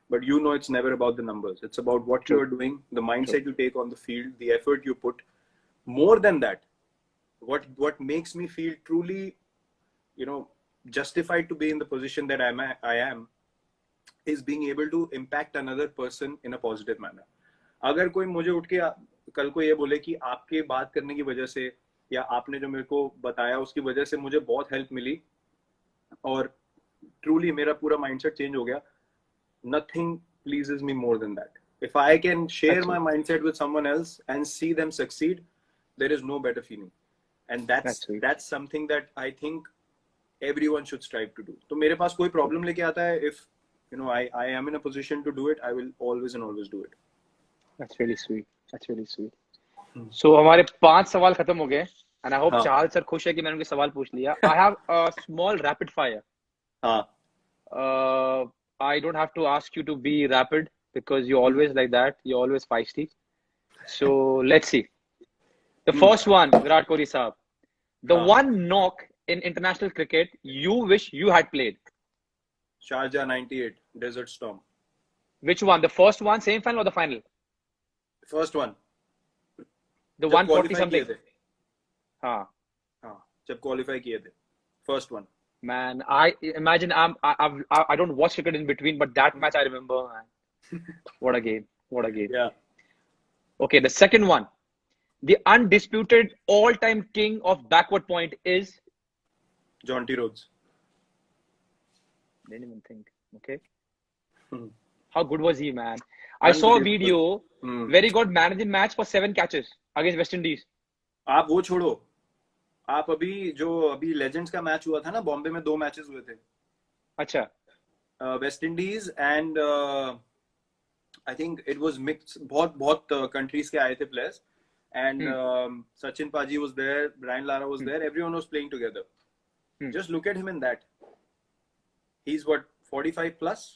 But you know, it's never about the numbers. It's about what you are doing, the mindset you take on the field, the effort you put. More than that, what makes me feel truly, you know, justified to be in the position that I am is being able to impact another person in a positive manner. अगर कोई मुझे उठ के कल को ये बोले कि आपके बात करने की वजह से या आपने जो मेरे को बताया उसकी वजह से मुझे बहुत हेल्प मिली और ट्रूली मेरा पूरा माइंडसेट चेंज हो गया, nothing pleases me more than that. If I can share my mindset with someone else and see them succeed, there is no better feeling. And that's something that I think everyone should strive to do. तो मेरे पास कोई problem लेके आता है, if you know I am in a position to do it, I will always and always do it. That's really sweet. That's really sweet. So हमारे 5 सवाल खत्म हो गए, and I hope Chahal sir खुश है कि मैंने उनके सवाल पूछ लिया. I have a small rapid fire. I don't have to ask you to be rapid because you're always like that. You're always feisty. So let's see. The first one, Virat Kohli Saab. The one knock in international cricket you wish you had played. Sharjah 98, Desert Storm. Which one? The first one, same final or the final? First one. The 140 something. हाँ. जब qualify किए थे. First one. Man, I imagine I don't watch cricket in between, but that match I remember, man. What a game. What a game. Yeah. Okay, the second one. The undisputed all-time king of backward point is? Jonty Rhodes. Didn't even think. Okay. How good was he, man? I saw a video where he got man of the match for 7 catches against West Indies. आप वो छोड़ो. आप अभी लेजेंड्स का मैच हुआ था ना, बॉम्बे में 2 मैचेस हुए थे. अच्छा. West Indies and I think it was mix. बहुत कंट्रीज के आए थे players, and Sachin paaji was there, Brian Lara was there, everyone was playing together. Just look at him in that. He is what 45 plus.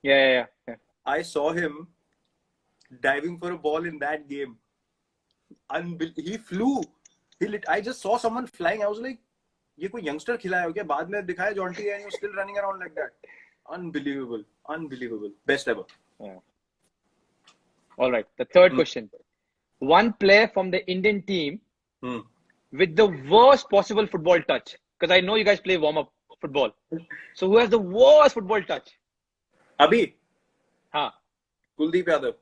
Yeah. I saw him diving for a ball in that game. He flew. I just saw someone flying. I was like, ये कोई youngster खिलाया हो क्या? बाद में दिखाया Jonty and you're still running around like that. Unbelievable. Best ever. Yeah. All right. The third question. One player from the Indian team with the worst possible football touch. Because I know you guys play warm-up football. So who has the worst football touch? अभी? हाँ. कुलदीप यादव.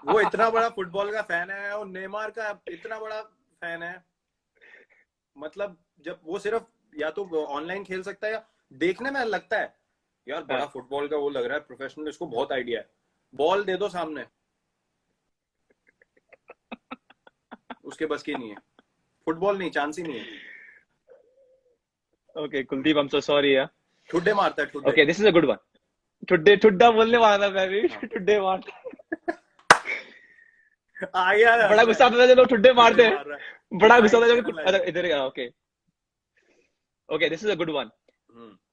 वो इतना बड़ा फुटबॉल का फैन है और नेमार का इतना बड़ा फैन है. मतलब जब वो सिर्फ या तो ऑनलाइन खेल सकता है या देखने में लगता है यार बड़ा फुटबॉल का वो लग रहा है प्रोफेशनल, इसको बहुत आइडिया है. बॉल दे दो सामने, उसके बस की नहीं है. फुटबॉल नहीं, चांस ही नहीं है. Okay, Kuldeep, I'm so sorry. Yeah. ठुड्डे मारता है. Okay, this is a good one. ठुड्डा बोलने वाला था मैं भी. ठुड्डे मारता. आ गया. बड़ा गुस्सा आता था जब लोग ठुड्डे मारते हैं. बड़ा गुस्सा आता था जब इधर. Okay, this is a good one.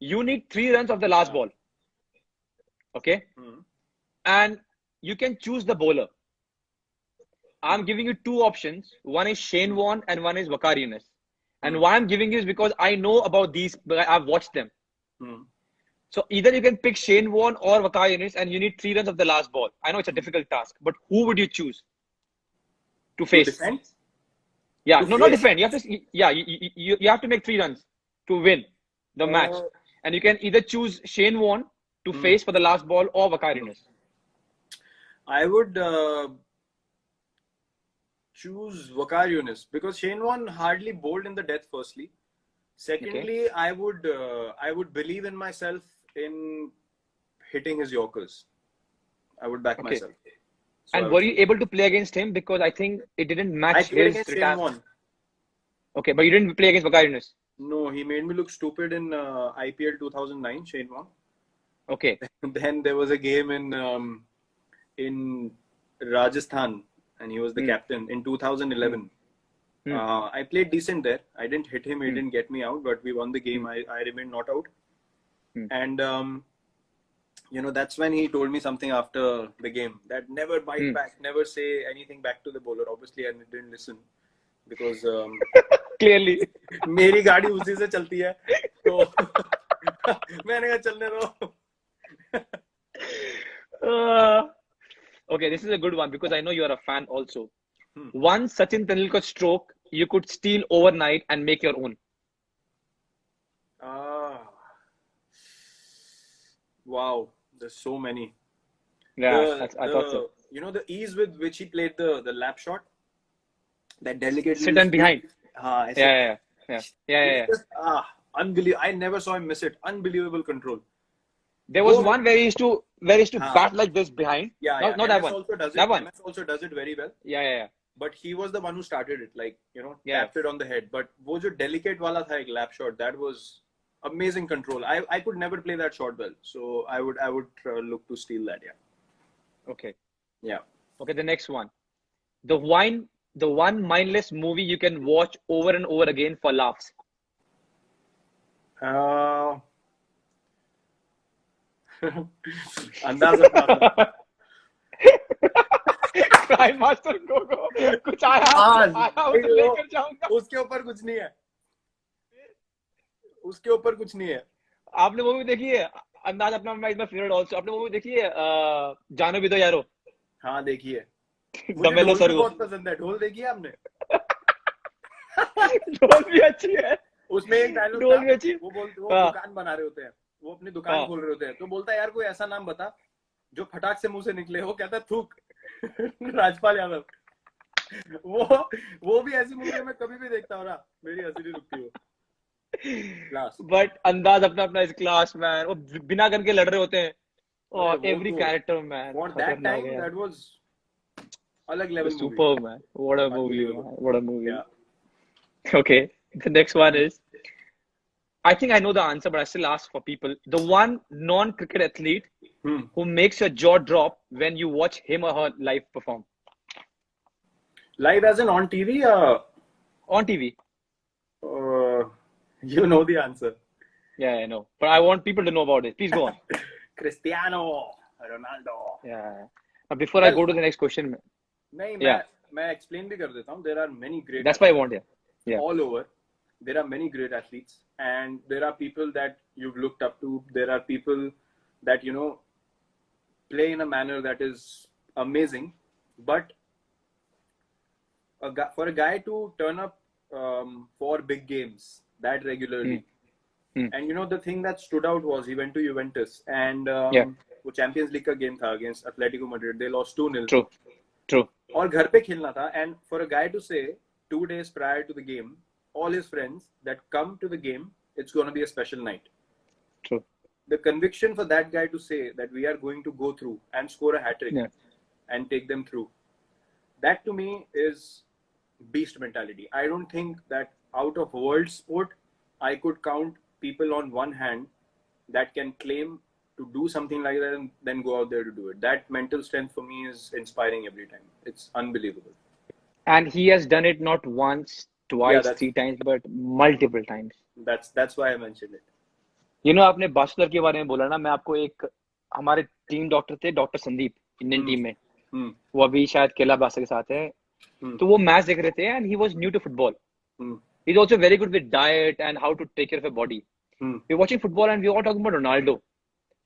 You need 3 runs of the last ball. Okay? And you can choose the bowler. I'm giving you 2 options. One is Shane Warne and one is Waqar Younis. And why I'm giving you is because I know about these, I've watched them. So either you can pick Shane Warne or Waqar Younis, and you need 3 runs of the last ball. I know it's a difficult task, but who would you choose to face? To defend? Yeah, to no, face? not defend. You have to. Yeah, you have to make 3 runs to win the match, and you can either choose Shane Warne to face for the last ball or Waqar Younis. I would choose Waqar Younis because Shane Warne hardly bowled in the death. Firstly, secondly, okay. I would believe in myself in hitting his Yorkers. I would back myself. So and were you able to play against him? Because I think it didn't match his retirement. Okay, but you didn't play against Waqar Younis. No, he made me look stupid in IPL 2009, Shane Warne. Okay. Then there was a game in Rajasthan, and he was the captain in 2011. I played decent there. I didn't hit him. He didn't get me out, but we won the game. I remained not out. And, you know, that's when he told me something after the game that never bite back, never say anything back to the bowler. Obviously, I didn't listen because clearly मेरी गाड़ी उसी से चलती है तो मैंने कहा चलने दो. Okay, this is a good one because I know you are a fan also. One Sachin Tendulkar stroke you could steal overnight and make your own. Wow, there's so many. Yeah, I thought so. You know the ease with which he played the lap shot, that delicate sit and behind. Yeah. Just, unbelievable. I never saw him miss it. Unbelievable control. There was one where he used to bat like this behind. Not that one. That one. MS also does it very well. Yeah. But he was the one who started it, like, you know, tapped it on the head. But wo jo delicate wala tha ek lap shot, that was amazing control. I could never play that shot well, so I would look to steal that. Yeah. Okay. Yeah. Okay. The next one, the one mindless movie you can watch over and over again for laughs. Andaz Crime Master go कुछ आया उसे लेकर जाऊंगा. उसके ऊपर कुछ नहीं है. उसके ऊपर कुछ नहीं है. आपने मूवी देखी है अंदाज अपना माय फेवरेट आल्सो. आपने मूवी देखी है जानो भी दो यारो. हाँ देखी है. मुझे सर बहुत पसंद है. ढोल देखी है आपने? ढोल भी अच्छी है. उसमें एक डायलॉग था, वो दुकान बना रहे होते हैं, वो अपनी दुकान खोल रहे होते हैं, तो बोलता है यार कोई ऐसा नाम बता जो फटाक से मुंह से निकले. वो कहता है थूक. राजपाल यादव. वो भी ऐसी मूवी में कभी भी देखता हूँ ना, मेरी हंसी नहीं रुकती वो. बट अंदाज अपना इस क्लास मैन. वो बिना गन के लड़ रहे होते हैं. और every character man. That time that was अलग level movie. Superman. What a movie. Okay, the next one is, I think I know the answer, but I still ask for people. The one non-cricket athlete who makes your jaw drop when you watch him or her live perform. Live as in on TV? On TV. You know the answer. Yeah, I know. But I want people to know about it. Please go on. Cristiano Ronaldo. Yeah. Now, before I go to the next question. मैं explain भी कर देता हूँ. There are many great. That's why I want it. Yeah. All over. There are many great athletes, and there are people that you've looked up to. There are people that, you know, play in a manner that is amazing. But for a guy to turn up for big games that regularly, and you know, the thing that stood out was he went to Juventus, and वो Champions League का game था against Atletico Madrid. They lost 2-0. True. और घर पे खेलना था, and for a guy to say 2 days prior to the game, all his friends that come to the game, it's going to be a special night. True. The conviction for that guy to say that we are going to go through and score a hat-trick and take them through, that to me is beast mentality. I don't think that out of world sport, I could count people on one hand that can claim to do something like that and then go out there to do it. That mental strength for me is inspiring every time. It's unbelievable. And he has done it not once, twice, 3 times, but multiple times. That's why I mentioned it. You know, आपने बास्टर के बारे में बोला ना, मैं आपको एक हमारे टीम डॉक्टर थे, डॉक्टर संदीप, इंडियन टीम में. वो अभी शायद केला बास्टर के साथ है. तो वो मैच देख रहे थे and he was new to football. He's also very good with diet and how to take care of your body. We're watching football and we're all talking about Ronaldo.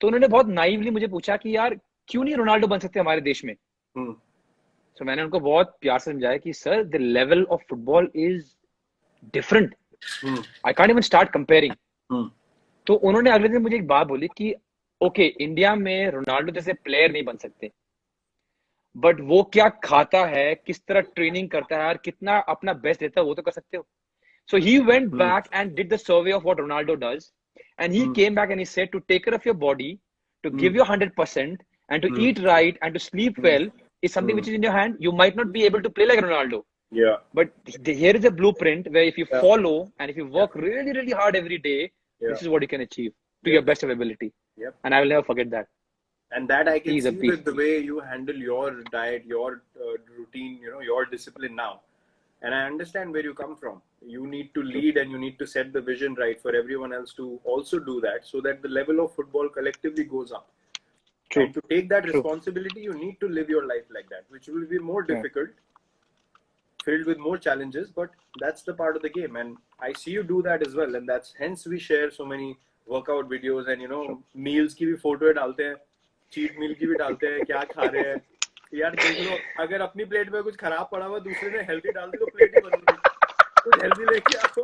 तो उन्होंने बहुत नाइवली मुझे पूछा कि यार क्यों नहीं रोनाल्डो बन सकते हमारे देश में। तो मैंने उनको बहुत प्यार से समझाया कि sir the level of football is different, I can't even start comparing. तो उन्होंने अगले दिन मुझे एक बात बोली कि ओके इंडिया में रोनाल्डो जैसे प्लेयर नहीं बन सकते, बट वो क्या खाता है, किस तरह ट्रेनिंग करता है और कितना अपना बेस्ट देता है वो तो कर सकते हो। So he went back and did the survey of what Ronaldo does, and he came back and he said to take care of your body, to give you 100%, and to eat right and to sleep well is something which is in your hand. You might not be able to play like Ronaldo, Yeah. but here is a blueprint where if you follow and if you work really, really hard every day, this is what you can achieve to your best of ability. Yep. And I will never forget that. And that I can He's a see beast. with the way you handle your diet, your routine, you know, your discipline now. And I understand where you come from. You need to lead and you need to set the vision right for everyone else to also do that, so that the level of football collectively goes up. True. And to take that responsibility, you need to live your life like that, which will be more difficult, filled with more challenges, but that's the part of the game. And I see you do that as well. And that's hence we share so many workout videos and, you know, meals की भी photo डालते हैं, cheat meal की भी डालते हैं, क्या खा रहे हैं। यार देख लो, अगर अपनी प्लेट में कुछ खराब पड़ा हुआ दूसरे ने हेल्दी डाल दी तो प्लेट ही बदल गई। कुछ हेल्दी लेके आओ।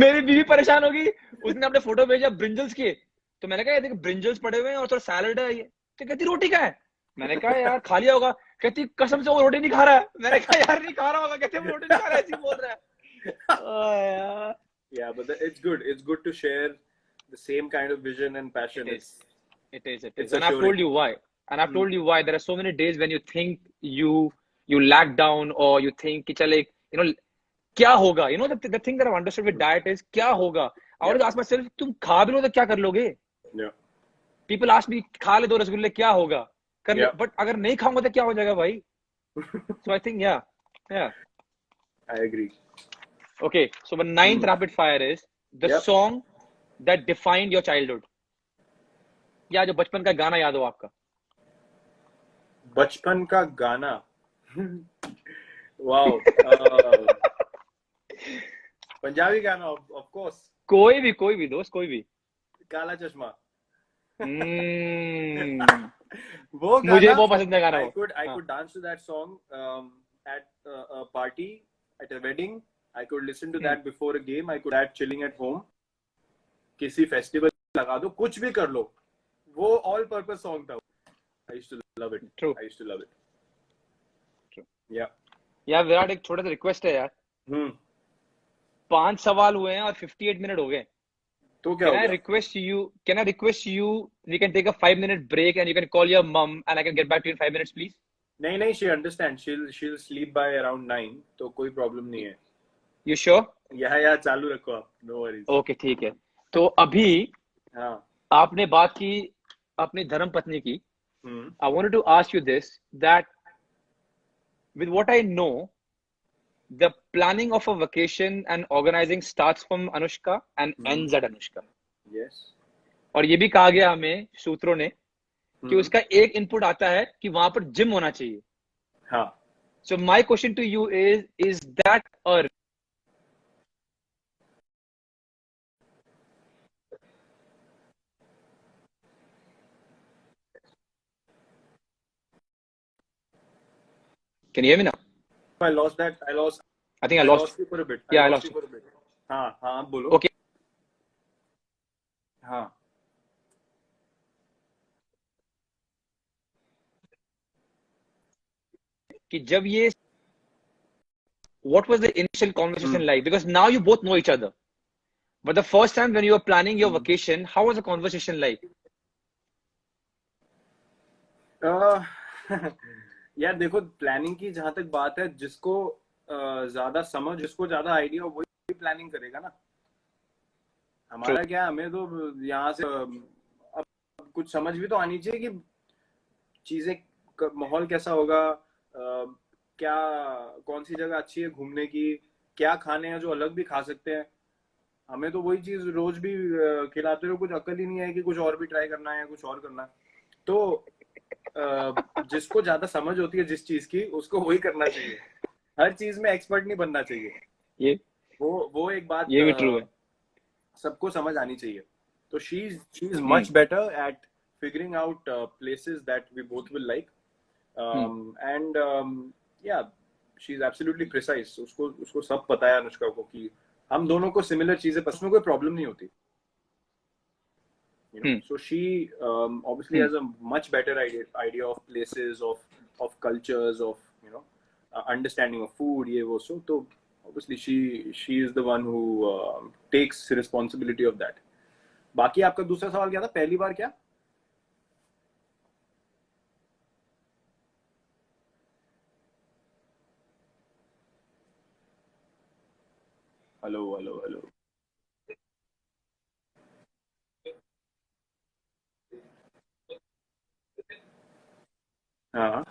मेरी बीवी परेशान होगी, उसने अपने फोटो भेजा ब्रिंजल्स के, तो मैंने कहा ये देखो ब्रिंजल्स पड़े हुए हैं और थोड़ा सैलड है, ये तो कहती रोटी का है। मैंने कहा यार खा लिया होगा, कहती कसम से वो रोटी नहीं खा रहा है। मैंने कहा यार नहीं खा रहा होगा, कहते वो रोटी नहीं खा रहा है, ऐसे बोल रहा है। Yeah, but it's good to share the same kind of vision and passion. It is. And I've told you why. And I've told you why. There are so many days when you think you lack down, or you think कि चले, you know, क्या होगा? You know, the thing that I've understood with diet is क्या होगा? I always ask myself, तुम खा भी लो तो क्या कर लोगे? Yeah. People ask me, खा ले 2 रसगुल्ले क्या होगा? कर ले, but अगर नहीं खाऊंगा तो क्या हो जाएगा भाई? So I think yeah. I agree. Okay, so the 9th rapid fire is the song that defined your childhood. या जो बचपन का गाना याद हो आपका? बचपन का गाना? वाओ। पंजाबी गाना ऑफ कोर्स। कोई भी दोस्त, कोई भी। काला चश्मा। वो गाना मुझे बहुत पसंद है गाना। I could dance to that song at a party, at a wedding. I could listen to that before a game. I could add chilling at home. किसी फेस्टिवल लगा दो, कुछ भी कर लो, वो all purpose song था। I used to love it. True. I used to love it. True. Yeah. यार विराट एक छोटा सा रिक्वेस्ट है यार। 5 सवाल हुए हैं और 58 मिनट हो गए। तो क्या होगा? Can I request you, we can take a 5-minute break and you can call your mom and I can get back to you in 5 minutes, please? नहीं, she understands. She'll sleep by around 9, तो कोई problem नहीं है। You sure? या चालू रखो आप, no worries. Okay, ठीक है। तो अभी आपने बात की अपनी धर्म पत्नी की। I wanted to ask you this, that with what I know, the planning of a vacation and organizing starts from Anushka and ends at Anushka. Yes. और ये भी कहा गया हमें सूत्रों ने कि उसका एक इनपुट आता है कि वहां पर जिम होना चाहिए। हाँ। So my question to you is that a Can you hear me now? I lost that. I think I lost you for a bit. Yeah, I lost you for a bit. हाँ, बोलो। Okay. हाँ। कि जब ये what was the initial conversation like? Because now you both know each other. But the first time when you were planning your vacation, how was the conversation like? यार देखो, प्लानिंग की जहां तक बात है, जिसको ज्यादा समझ, जिसको ज्यादा आइडिया हो, वही प्लानिंग करेगा ना। हमारा क्या, हमें तो यहाँ से अब कुछ समझ भी तो आनी चाहिए कि चीजें, माहौल कैसा होगा, क्या कौन सी जगह अच्छी है घूमने की, क्या खाने हैं जो अलग भी खा सकते हैं। हमें तो वही चीज रोज भी खिलाते रहो, कुछ अकल ही नहीं है कि कुछ और भी ट्राई करना है, कुछ और करना है। तो जिसको ज्यादा समझ होती है जिस चीज की, उसको वही करना चाहिए। हर चीज में एक्सपर्ट नहीं बनना चाहिए। ये वो एक बात, ये भी ट्रू है। सबको समझ आनी चाहिए। So she's much better at figuring out places that we both will like, and yeah, she's absolutely precise. उसको सब पता है अनुष्का को कि हम दोनों को similar चीजें पसंद, में कोई problem नहीं होती. You know, so she obviously has a much better idea of places, of cultures, of, you know, understanding of food, ये वो. So obviously she is the one who takes responsibility of that. बाकी आपका दूसरा सवाल क्या था, पहली बार क्या? हेलो. हाँ.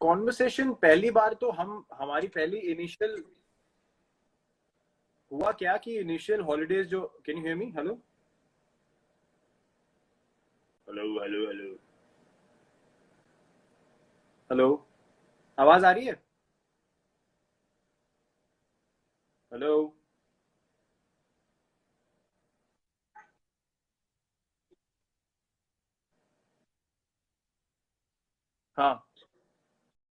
कॉन्वर्सेशन पहली बार तो हमारी पहली इनिशियल हुआ क्या कि इनिशियल हॉलीडेज जो, can you hear me? Hello hello. Hello, आवाज आ रही है? हेलो. हाँ.